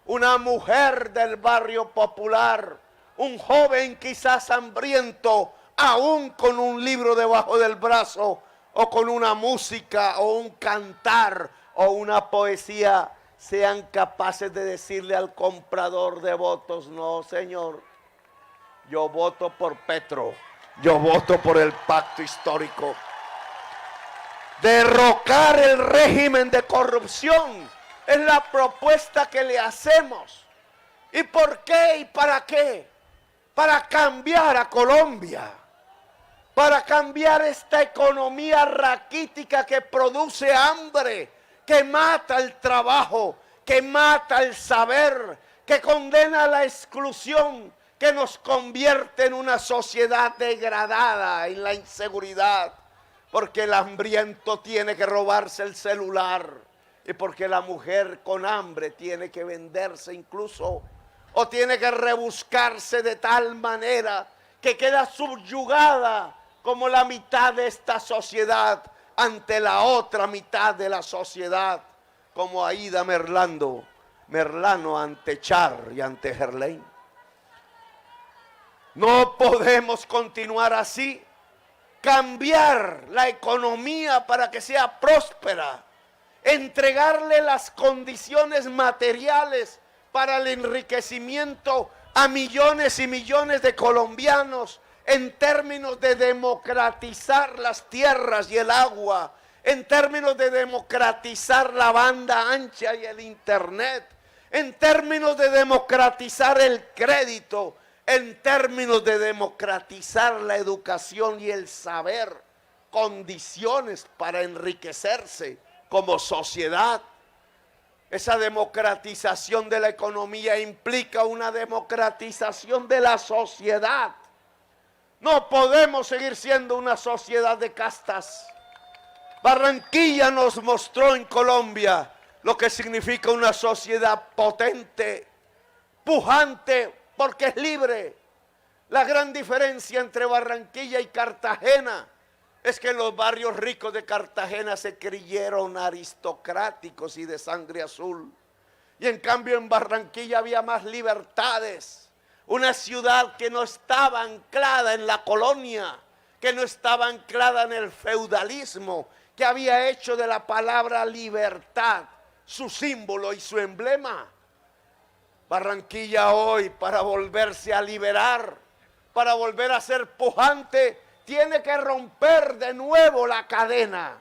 una mujer del barrio popular, un joven quizás hambriento, aún con un libro debajo del brazo, o con una música, o un cantar, o una poesía, sean capaces de decirle al comprador de votos: no, señor, yo voto por Petro, yo voto por el pacto histórico. Derrocar el régimen de corrupción es la propuesta que le hacemos. ¿Y por qué y para qué? Para cambiar a Colombia, para cambiar esta economía raquítica que produce hambre, que mata el trabajo, que mata el saber, que condena a la exclusión, que nos convierte en una sociedad degradada, en la inseguridad, porque el hambriento tiene que robarse el celular y porque la mujer con hambre tiene que venderse incluso, o tiene que rebuscarse de tal manera que queda subyugada como la mitad de esta sociedad ante la otra mitad de la sociedad, como Aída Merlano ante Char y ante Gerlain. No podemos continuar así. cambiar la economía para que sea próspera, entregarle las condiciones materiales para el enriquecimiento a millones y millones de colombianos, en términos de democratizar las tierras y el agua, en términos de democratizar la banda ancha y el internet, en términos de democratizar el crédito, en términos de democratizar la educación y el saber, condiciones para enriquecerse como sociedad. Esa democratización de la economía implica una democratización de la sociedad. No podemos seguir siendo una sociedad de castas. Barranquilla nos mostró en Colombia lo que significa una sociedad potente, pujante, porque es libre. La gran diferencia entre Barranquilla y Cartagena es que en los barrios ricos de Cartagena se creyeron aristocráticos y de sangre azul. Y en cambio en Barranquilla había más libertades. Una ciudad que no estaba anclada en la colonia, que no estaba anclada en el feudalismo, que había hecho de la palabra libertad su símbolo y su emblema. Barranquilla hoy, para volverse a liberar, para volver a ser pujante, tiene que romper de nuevo la cadena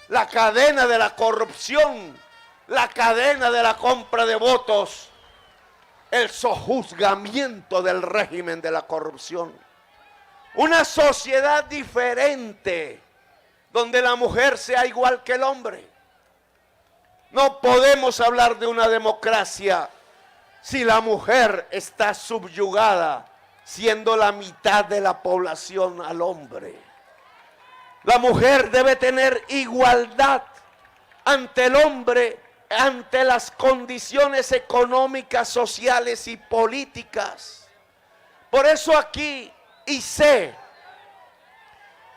de la corrupción, la cadena de la compra de votos, el sojuzgamiento del régimen de la corrupción. Una sociedad diferente, donde la mujer sea igual que el hombre. No podemos hablar de una democracia si la mujer está subyugada, siendo la mitad de la población al hombre. La mujer debe tener igualdad ante el hombre, ante las condiciones económicas, sociales y políticas. Por eso aquí, y sé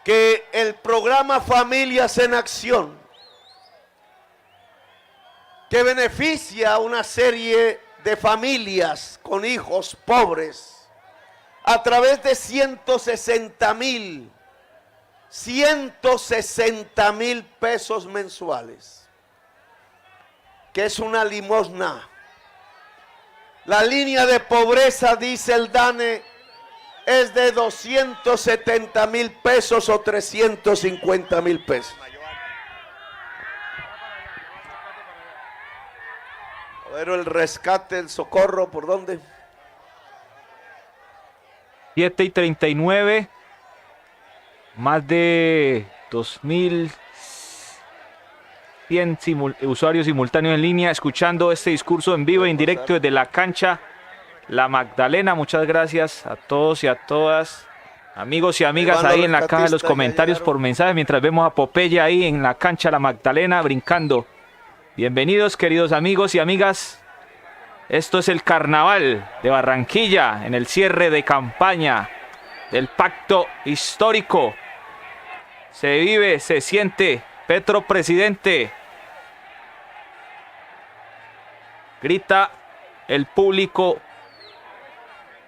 que el programa Familias en Acción, que beneficia a una serie de familias con hijos pobres, a través de 160,000 pesos mensuales, que es una limosna. La línea de pobreza, dice el DANE, es de 270,000 pesos o 350,000 pesos. Pero el rescate, el socorro, ¿por dónde? 7:39, más de 2.100 usuarios simultáneos en línea escuchando este discurso en vivo e indirecto desde la cancha La Magdalena. Muchas gracias a todos y a todas, amigos y amigas ahí en la caja de los comentarios por mensaje, mientras vemos a Popeye ahí en la cancha La Magdalena brincando. Bienvenidos, queridos amigos y amigas. Esto es el carnaval de Barranquilla en el cierre de campaña del pacto histórico. Se vive, se siente. Petro presidente. Grita el público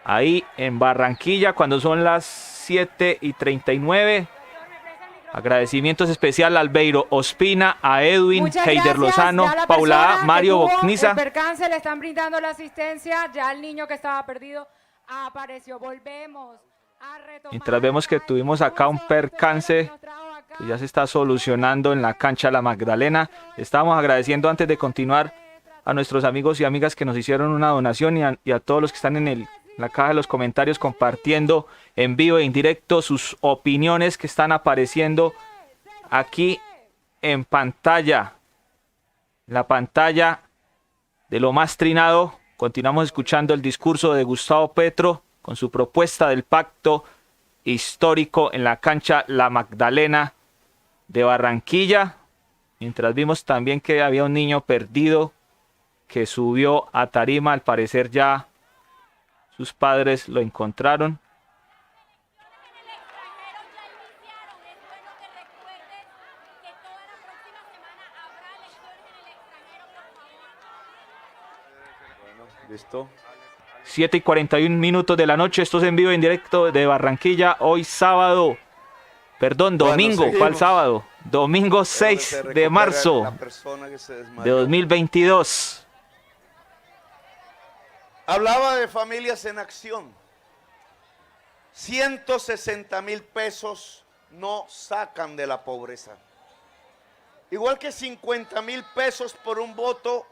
ahí en Barranquilla cuando son las 7:39. Agradecimientos especial a Albeiro Ospina, a Edwin, Heider Lozano, Paula A, Mario Bocniza. El percance, le están brindando la asistencia. Ya el niño que estaba perdido apareció. Volvemos a retomar. Mientras vemos que tuvimos acá un percance que ya se está solucionando en la cancha La Magdalena. Estamos agradeciendo antes de continuar a nuestros amigos y amigas que nos hicieron una donación y a todos los que están en la caja de los comentarios compartiendo en vivo e indirecto sus opiniones que están apareciendo aquí en pantalla. La pantalla de Lo Más Trinado. Continuamos escuchando el discurso de Gustavo Petro con su propuesta del pacto histórico en la cancha La Magdalena de Barranquilla. Mientras vimos también que había un niño perdido que subió a tarima, al parecer ya sus padres lo encontraron. Listo. 7:41 de la noche. Esto es en vivo en directo de Barranquilla. Hoy sábado Perdón, Bueno, domingo, ¿cuál seguimos. sábado? Domingo 6 Se de recupere marzo la persona que se de desmayó. 2022. Hablaba de familias en acción. 160,000 pesos no sacan de la pobreza. Igual que 50,000 pesos por un voto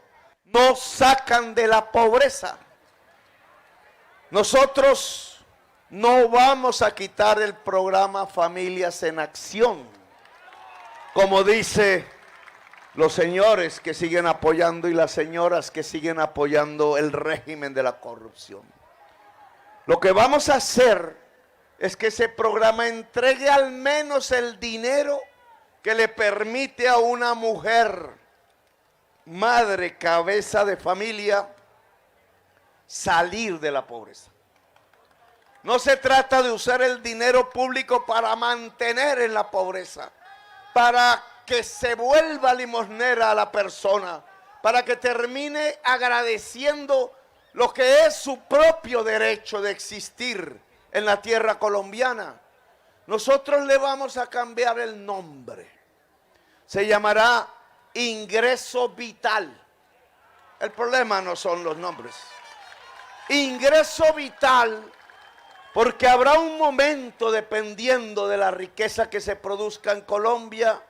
no sacan de la pobreza. Nosotros no vamos a quitar el programa Familias en Acción, como dice los señores que siguen apoyando y las señoras que siguen apoyando el régimen de la corrupción. Lo que vamos a hacer es que ese programa entregue al menos el dinero que le permite a una mujer, madre, cabeza de familia, salir de la pobreza. No se trata de usar el dinero público para mantener en la pobreza, para que se vuelva limosnera a la persona, para que termine agradeciendo lo que es su propio derecho de existir en la tierra colombiana. Nosotros le vamos a cambiar el nombre. Se llamará ingreso vital. El problema no son los nombres. Ingreso vital, porque habrá un momento, dependiendo de la riqueza que se produzca en Colombia,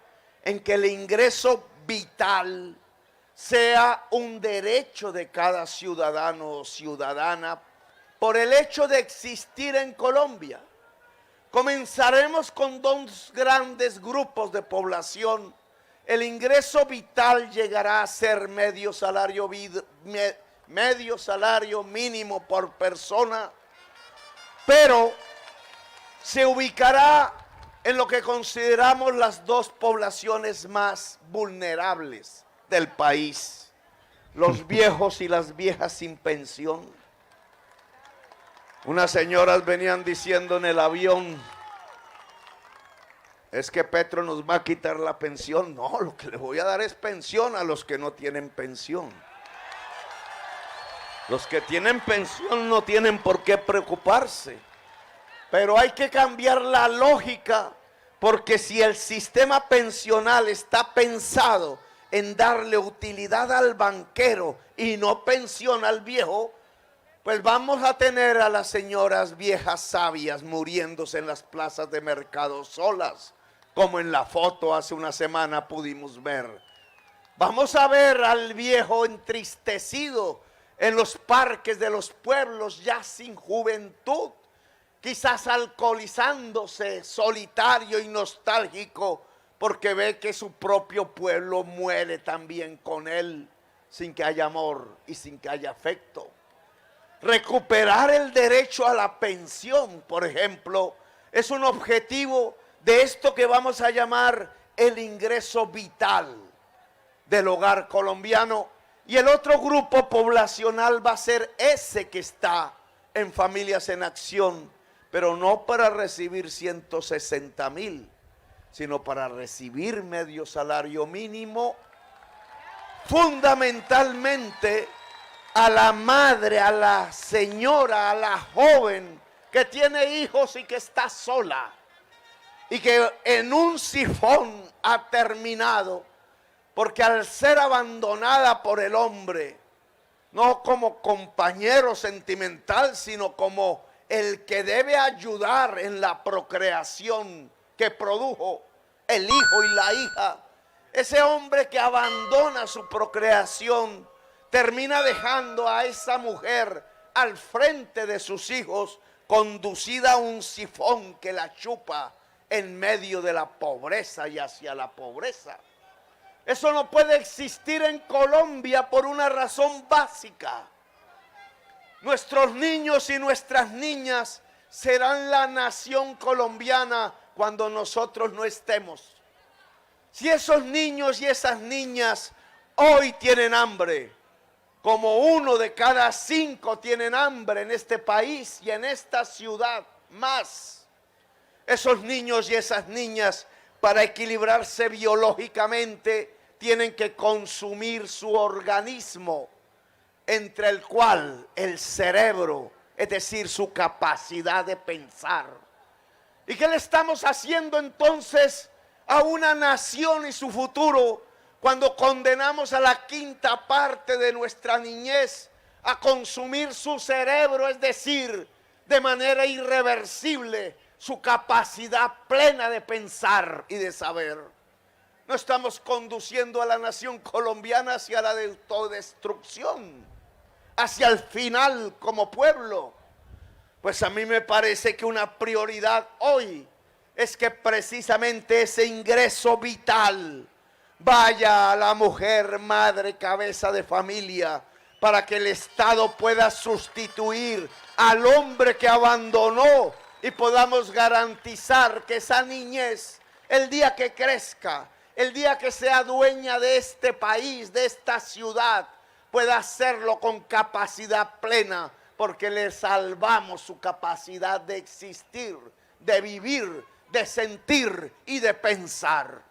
en que el ingreso vital sea un derecho de cada ciudadano o ciudadana por el hecho de existir en Colombia. Comenzaremos con dos grandes grupos de población. El ingreso vital llegará a ser medio salario mínimo por persona, pero se ubicará en lo que consideramos las dos poblaciones más vulnerables del país: los viejos y las viejas sin pensión. Unas señoras venían diciendo en el avión: es que Petro nos va a quitar la pensión. No, lo que le voy a dar es pensión a los que no tienen pensión. Los que tienen pensión no tienen por qué preocuparse. Pero hay que cambiar la lógica, porque si el sistema pensional está pensado en darle utilidad al banquero y no pensión al viejo, pues vamos a tener a las señoras viejas sabias muriéndose en las plazas de mercado solas, como en la foto hace una semana pudimos ver. Vamos a ver al viejo entristecido en los parques de los pueblos, ya sin juventud, quizás alcoholizándose, solitario y nostálgico, porque ve que su propio pueblo muere también con él, sin que haya amor y sin que haya afecto. Recuperar el derecho a la pensión, por ejemplo, es un objetivo de esto que vamos a llamar el ingreso vital del hogar colombiano. Y el otro grupo poblacional va a ser ese que está en Familias en Acción, pero no para recibir 160,000, sino para recibir medio salario mínimo, fundamentalmente a la madre, a la señora, a la joven que tiene hijos y que está sola y que en un sifón ha terminado, porque al ser abandonada por el hombre, no como compañero sentimental, sino como el que debe ayudar en la procreación que produjo el hijo y la hija, ese hombre que abandona su procreación termina dejando a esa mujer al frente de sus hijos, conducida a un sifón que la chupa en medio de la pobreza y hacia la pobreza. Eso no puede existir en Colombia por una razón básica. Nuestros niños y nuestras niñas serán la nación colombiana cuando nosotros no estemos. Si esos niños y esas niñas hoy tienen hambre, como 1 de cada 5 tienen hambre en este país y en esta ciudad más, esos niños y esas niñas, para equilibrarse biológicamente, tienen que consumir su organismo, entre el cual el cerebro, es decir, su capacidad de pensar, ¿Y qué le estamos haciendo entonces a una nación y su futuro cuando condenamos a la quinta parte de nuestra niñez a consumir su cerebro, es decir, de manera irreversible, su capacidad plena de pensar y de saber? No estamos conduciendo a la nación colombiana hacia la autodestrucción, hacia el final como pueblo. Pues a mí me parece que una prioridad hoy es que precisamente ese ingreso vital vaya a la mujer, madre, cabeza de familia, para que el Estado pueda sustituir al hombre que abandonó y podamos garantizar que esa niñez, el día que crezca, el día que sea dueña de este país, de esta ciudad, pueda hacerlo con capacidad plena, porque le salvamos su capacidad de existir, de vivir, de sentir y de pensar.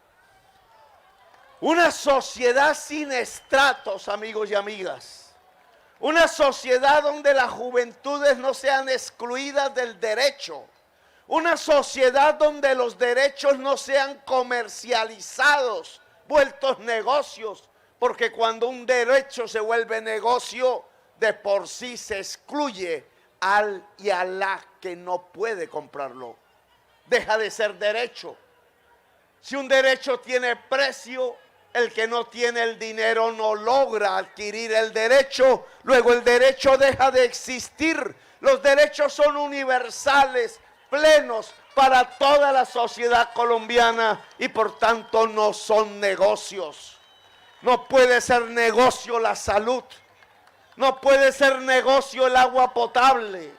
Una sociedad sin estratos, amigos y amigas. Una sociedad donde las juventudes no sean excluidas del derecho. Una sociedad donde los derechos no sean comercializados, vueltos negocios, porque cuando un derecho se vuelve negocio, de por sí se excluye al y a la que no puede comprarlo. Deja de ser derecho. Si un derecho tiene precio, el que no tiene el dinero no logra adquirir el derecho, luego el derecho deja de existir. Los derechos son universales, plenos para toda la sociedad colombiana y por tanto no son negocios. No puede ser negocio la salud, no puede ser negocio el agua potable,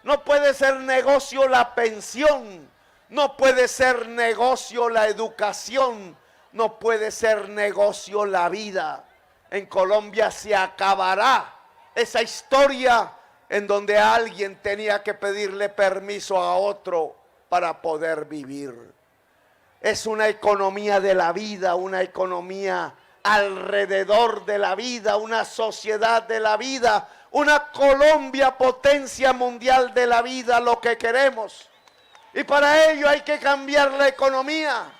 no puede ser negocio la pensión, no puede ser negocio la educación, no puede ser negocio la vida. En Colombia se acabará esa historia en donde alguien tenía que pedirle permiso a otro para poder vivir. Es una economía de la vida, una economía alrededor de la vida, una sociedad de la vida, una Colombia potencia mundial de la vida, lo que queremos. Y para ello hay que cambiar la economía,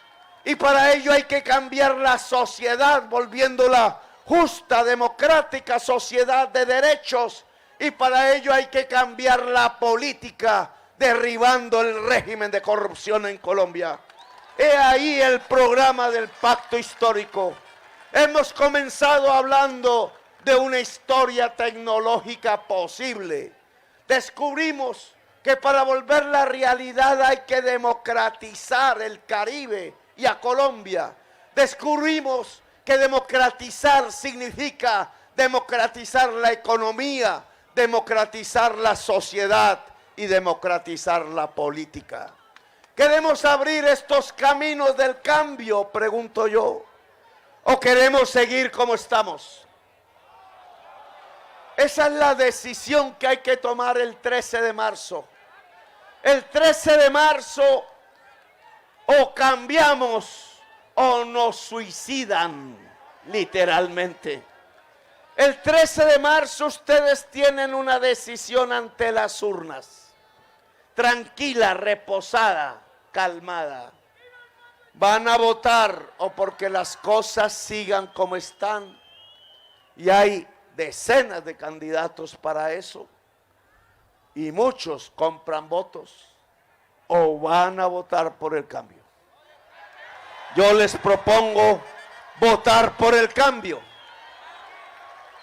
y para ello hay que cambiar la sociedad, volviéndola justa, democrática, sociedad de derechos, y para ello hay que cambiar la política, derribando el régimen de corrupción en Colombia. He ahí el programa del pacto histórico. Hemos comenzado hablando de una historia tecnológica posible. Descubrimos que para volver la realidad hay que democratizar el Caribe y a Colombia. Descubrimos que democratizar significa democratizar la economía, democratizar la sociedad y democratizar la política. ¿Queremos abrir estos caminos del cambio, pregunto yo? ¿O queremos seguir como estamos? Esa es la decisión que hay que tomar el 13 de marzo. El 13 de marzo o cambiamos o nos suicidan, literalmente. El 13 de marzo ustedes tienen una decisión ante las urnas. Tranquila, reposada, calmada. Van a votar o porque las cosas sigan como están. Y hay decenas de candidatos para eso. Y muchos compran votos. O van a votar por el cambio. Yo les propongo votar por el cambio.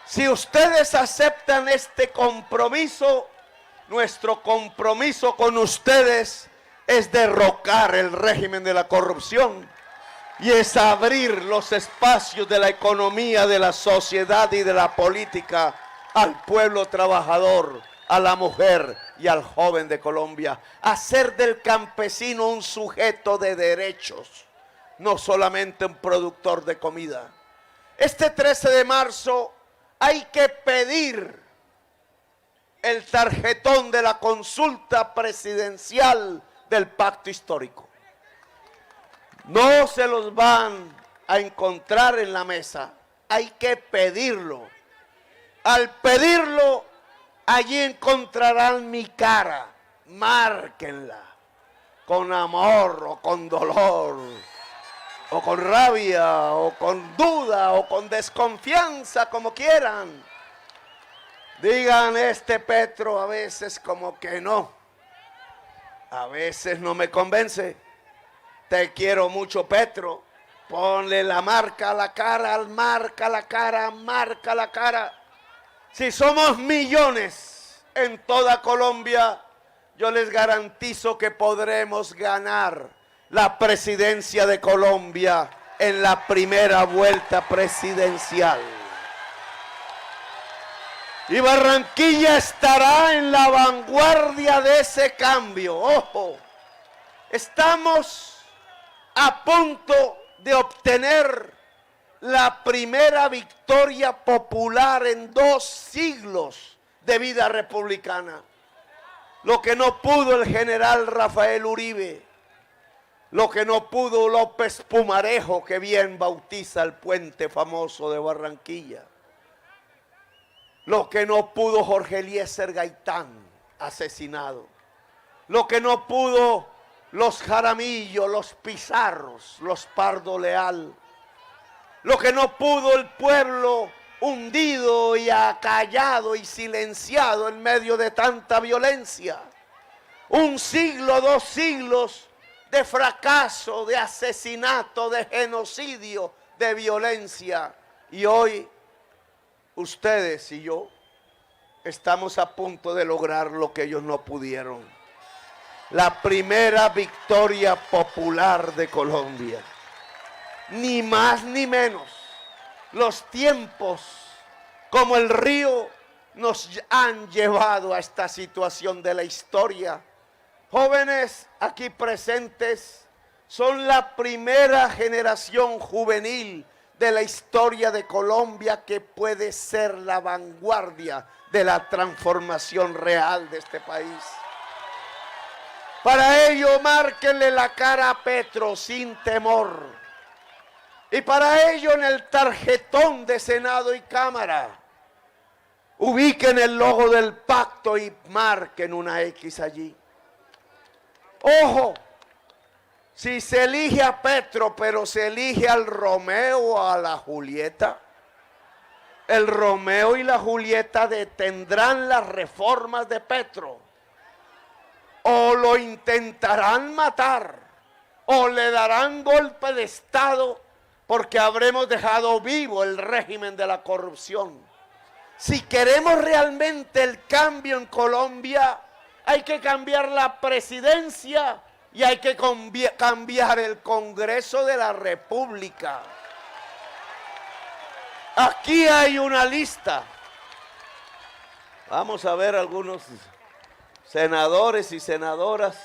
Si ustedes aceptan este compromiso, nuestro compromiso con ustedes es derrocar el régimen de la corrupción y es abrir los espacios de la economía, de la sociedad y de la política al pueblo trabajador, a la mujer y al joven de Colombia. Hacer del campesino un sujeto de derechos, no solamente un productor de comida. Este 13 de marzo hay que pedir el tarjetón de la consulta presidencial del pacto histórico. No se los van a encontrar en la mesa, hay que pedirlo. Al pedirlo, allí encontrarán mi cara, márquenla. con amor o con dolor, o con rabia, o con duda, o con desconfianza, como quieran. Digan, este Petro a veces como que no, a veces no me convence. Te quiero mucho, Petro. Ponle la marca a la cara, marca la cara, marca la cara. Si somos millones en toda Colombia, yo les garantizo que podremos ganar la presidencia de Colombia en la primera vuelta presidencial. Y Barranquilla estará en la vanguardia de ese cambio. Ojo, estamos a punto de obtener la primera victoria popular en 2 siglos de vida republicana. Lo que no pudo el general Rafael Uribe, lo que no pudo López Pumarejo, que bien bautiza el puente famoso de Barranquilla, lo que no pudo Jorge Eliezer Gaitán, asesinado, lo que no pudo los Jaramillo, los Pizarros, los Pardo Leal, lo que no pudo el pueblo hundido y acallado y silenciado en medio de tanta violencia. 1 siglo, 2 siglos de fracaso, de asesinato, de genocidio, de violencia. Y hoy ustedes y yo estamos a punto de lograr lo que ellos no pudieron. La primera victoria popular de Colombia. Ni más ni menos. Los tiempos como el río nos han llevado a esta situación de la historia. Jóvenes aquí presentes son la primera generación juvenil de la historia de Colombia que puede ser la vanguardia de la transformación real de este país. Para ello, márquenle la cara a Petro sin temor. Y para ello, en el tarjetón de Senado y Cámara, ubiquen el logo del pacto y marquen una X allí. Ojo, si se elige a Petro, pero se elige al Romeo o a la Julieta, el Romeo y la Julieta detendrán las reformas de Petro. O lo intentarán matar, o le darán golpe de Estado, porque habremos dejado vivo el régimen de la corrupción. Si queremos realmente el cambio en Colombia, hay que cambiar la presidencia y hay que cambiar el Congreso de la República. Aquí hay una lista. Vamos a ver algunos senadores y senadoras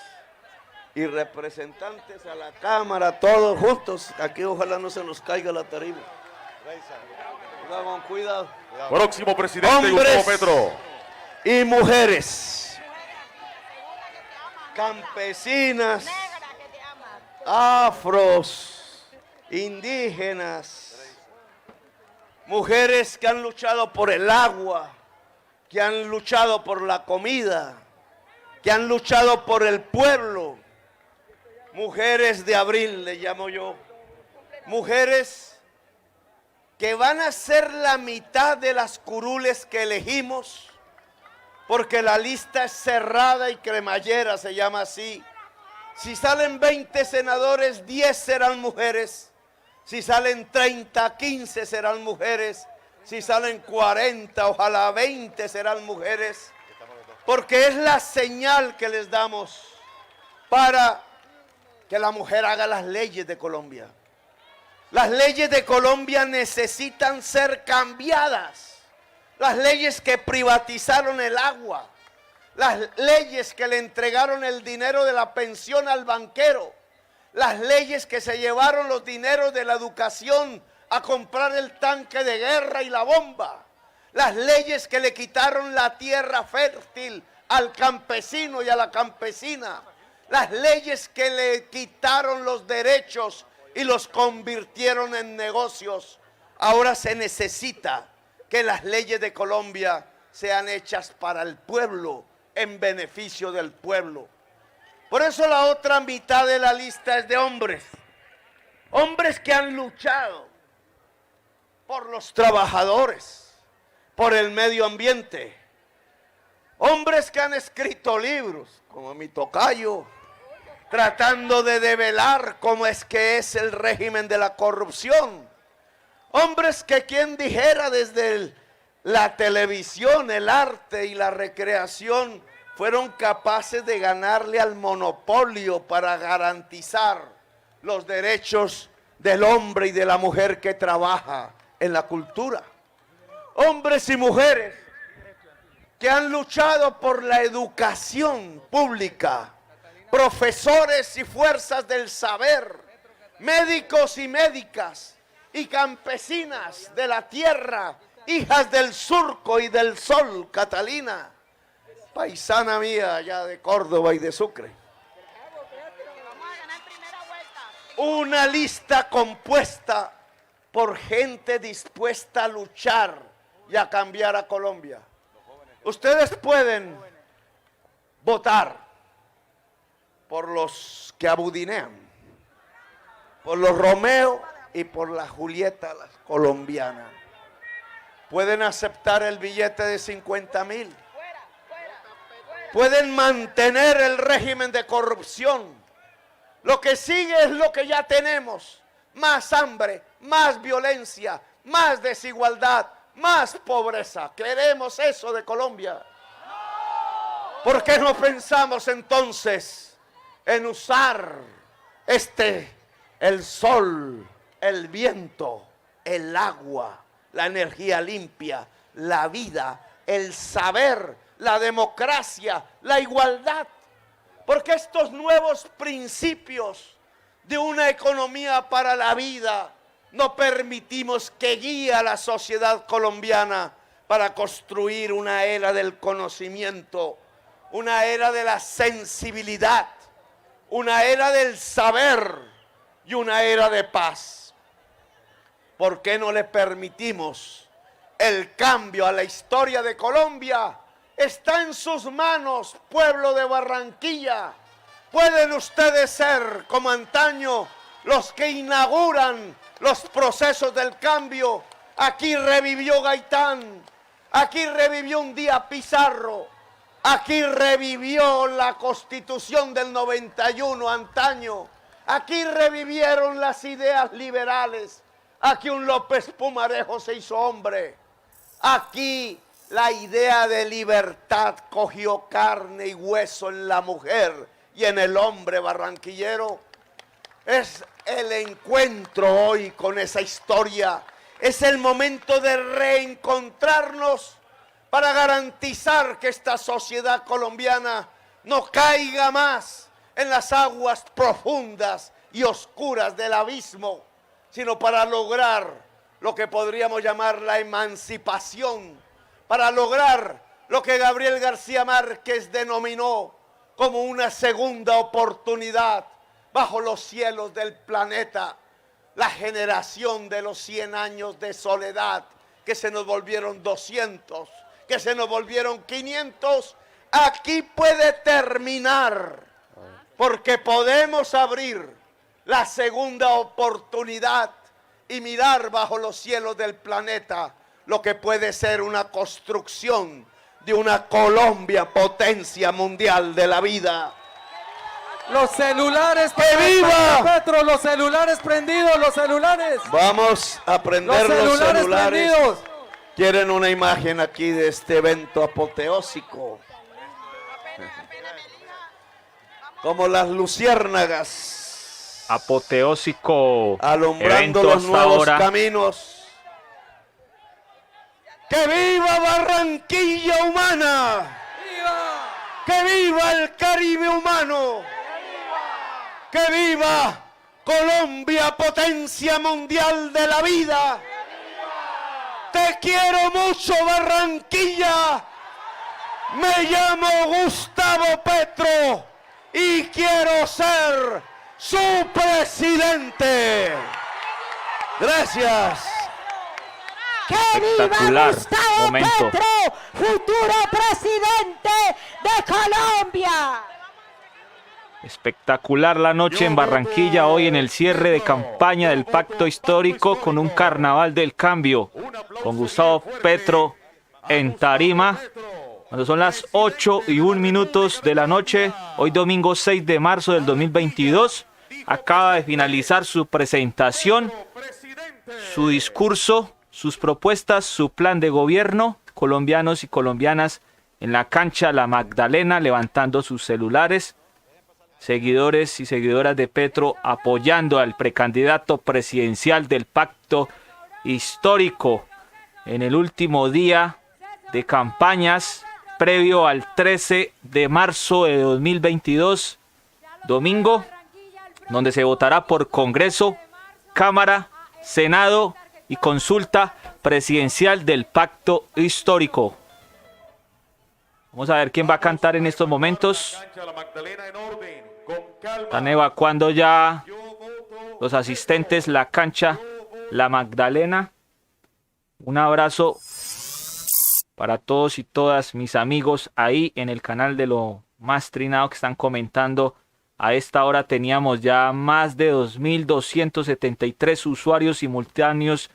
y representantes a la Cámara, todos juntos. Aquí ojalá no se nos caiga la tarima. Con cuidado. Próximo presidente Hombres Gustavo Petro. Y mujeres, campesinas, afros, indígenas, mujeres que han luchado por el agua, que han luchado por la comida, que han luchado por el pueblo. Mujeres de abril, le llamo yo. Mujeres que van a ser la mitad de las curules que elegimos, porque la lista es cerrada y cremallera, se llama así. Si salen 20 senadores, 10 serán mujeres. Si salen 30, 15 serán mujeres. Si salen 40, ojalá 20 serán mujeres. Porque es la señal que les damos para que la mujer haga las leyes de Colombia. Las leyes de Colombia necesitan ser cambiadas. Las leyes que privatizaron el agua, las leyes que le entregaron el dinero de la pensión al banquero, las leyes que se llevaron los dineros de la educación a comprar el tanque de guerra y la bomba, las leyes que le quitaron la tierra fértil al campesino y a la campesina, las leyes que le quitaron los derechos y los convirtieron en negocios. Ahora se necesita que las leyes de Colombia sean hechas para el pueblo, en beneficio del pueblo. Por eso la otra mitad de la lista es de hombres. Hombres que han luchado por los trabajadores, por el medio ambiente. Hombres que han escrito libros, como mi tocayo, tratando de develar cómo es que es el régimen de la corrupción. Hombres que quien dijera desde la televisión, el arte y la recreación fueron capaces de ganarle al monopolio para garantizar los derechos del hombre y de la mujer que trabaja en la cultura. Hombres y mujeres que han luchado por la educación pública, profesores y fuerzas del saber, médicos y médicas y campesinas de la tierra, hijas del surco y del sol, Catalina, paisana mía allá de Córdoba y de Sucre. Una lista compuesta por gente dispuesta a luchar y a cambiar a Colombia. Ustedes pueden votar por los que abudinean, por los Romeo y por la Julieta, las colombianas. Pueden aceptar el billete de 50,000. Pueden mantener el régimen de corrupción. Lo que sigue es lo que ya tenemos: más hambre, más violencia, más desigualdad, más pobreza. ¿Queremos eso de Colombia? ¿Por qué no pensamos entonces en usar el sol, el viento, el agua, la energía limpia, la vida, el saber, la democracia, la igualdad? Porque estos nuevos principios de una economía para la vida no permitimos que guíe a la sociedad colombiana para construir una era del conocimiento, una era de la sensibilidad, una era del saber y una era de paz. ¿Por qué no le permitimos el cambio a la historia de Colombia? Está en sus manos, pueblo de Barranquilla. Pueden ustedes ser, como antaño, los que inauguran los procesos del cambio. Aquí revivió Gaitán, aquí revivió un día Pizarro, aquí revivió la Constitución del 91 antaño, aquí revivieron las ideas liberales, aquí un López Pumarejo se hizo hombre, aquí la idea de libertad cogió carne y hueso en la mujer y en el hombre barranquillero. Es el encuentro hoy con esa historia. Es el momento de reencontrarnos para garantizar que esta sociedad colombiana no caiga más en las aguas profundas y oscuras del abismo, sino para lograr lo que podríamos llamar la emancipación, para lograr lo que Gabriel García Márquez denominó como una segunda oportunidad bajo los cielos del planeta, la generación de los 100 años de soledad, que se nos volvieron 200, que se nos volvieron 500, aquí puede terminar, porque podemos abrir la segunda oportunidad y mirar bajo los cielos del planeta lo que puede ser una construcción de una Colombia potencia mundial de la vida. Los celulares, ¡que viva! Petro, los celulares prendidos, los celulares. Vamos a prender los celulares. Prendidos. Quieren una imagen aquí de este evento apoteósico. Como las luciérnagas. Apoteósico Alumbrando evento los hasta nuevos ahora. caminos. ¡Que viva Barranquilla humana! ¡Viva! ¡Que viva el Caribe humano! ¡Que viva Colombia, potencia mundial de la vida! ¡Te quiero mucho, Barranquilla! Me llamo Gustavo Petro y quiero ser su presidente. Gracias. ¡Que viva Espectacular Gustavo momento. Petro, futuro presidente de Colombia! Espectacular la noche en Barranquilla, hoy en el cierre de campaña del Pacto Histórico con un carnaval del cambio, con Gustavo Petro en tarima, cuando son las 8:01 de la noche, hoy domingo 6 de marzo del 2022, acaba de finalizar su presentación, su discurso, sus propuestas, su plan de gobierno. Colombianos y colombianas en la cancha La Magdalena levantando sus celulares. Seguidores y seguidoras de Petro apoyando al precandidato presidencial del Pacto Histórico en el último día de campañas previo al 13 de marzo de 2022, domingo, donde se votará por Congreso, Cámara, Senado y consulta presidencial del Pacto Histórico. Vamos a ver quién va a cantar en estos momentos. Están evacuando ya los asistentes la cancha La Magdalena. Un abrazo para todos y todas mis amigos ahí en el canal de Lo Más Trinado que están comentando. A esta hora teníamos ya más de 2.273 usuarios simultáneos,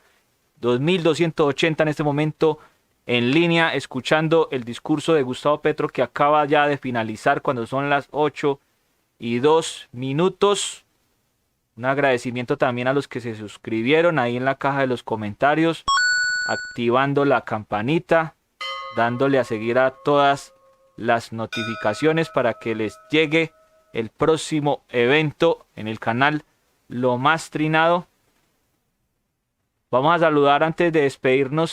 2.280 en este momento en línea, escuchando el discurso de Gustavo Petro que acaba ya de finalizar cuando son las 8:02. Un agradecimiento también a los que se suscribieron ahí en la caja de los comentarios, activando la campanita, dándole a seguir a todas las notificaciones para que les llegue el próximo evento en el canal Lo Más Trinado. Vamos a saludar antes de despedirnos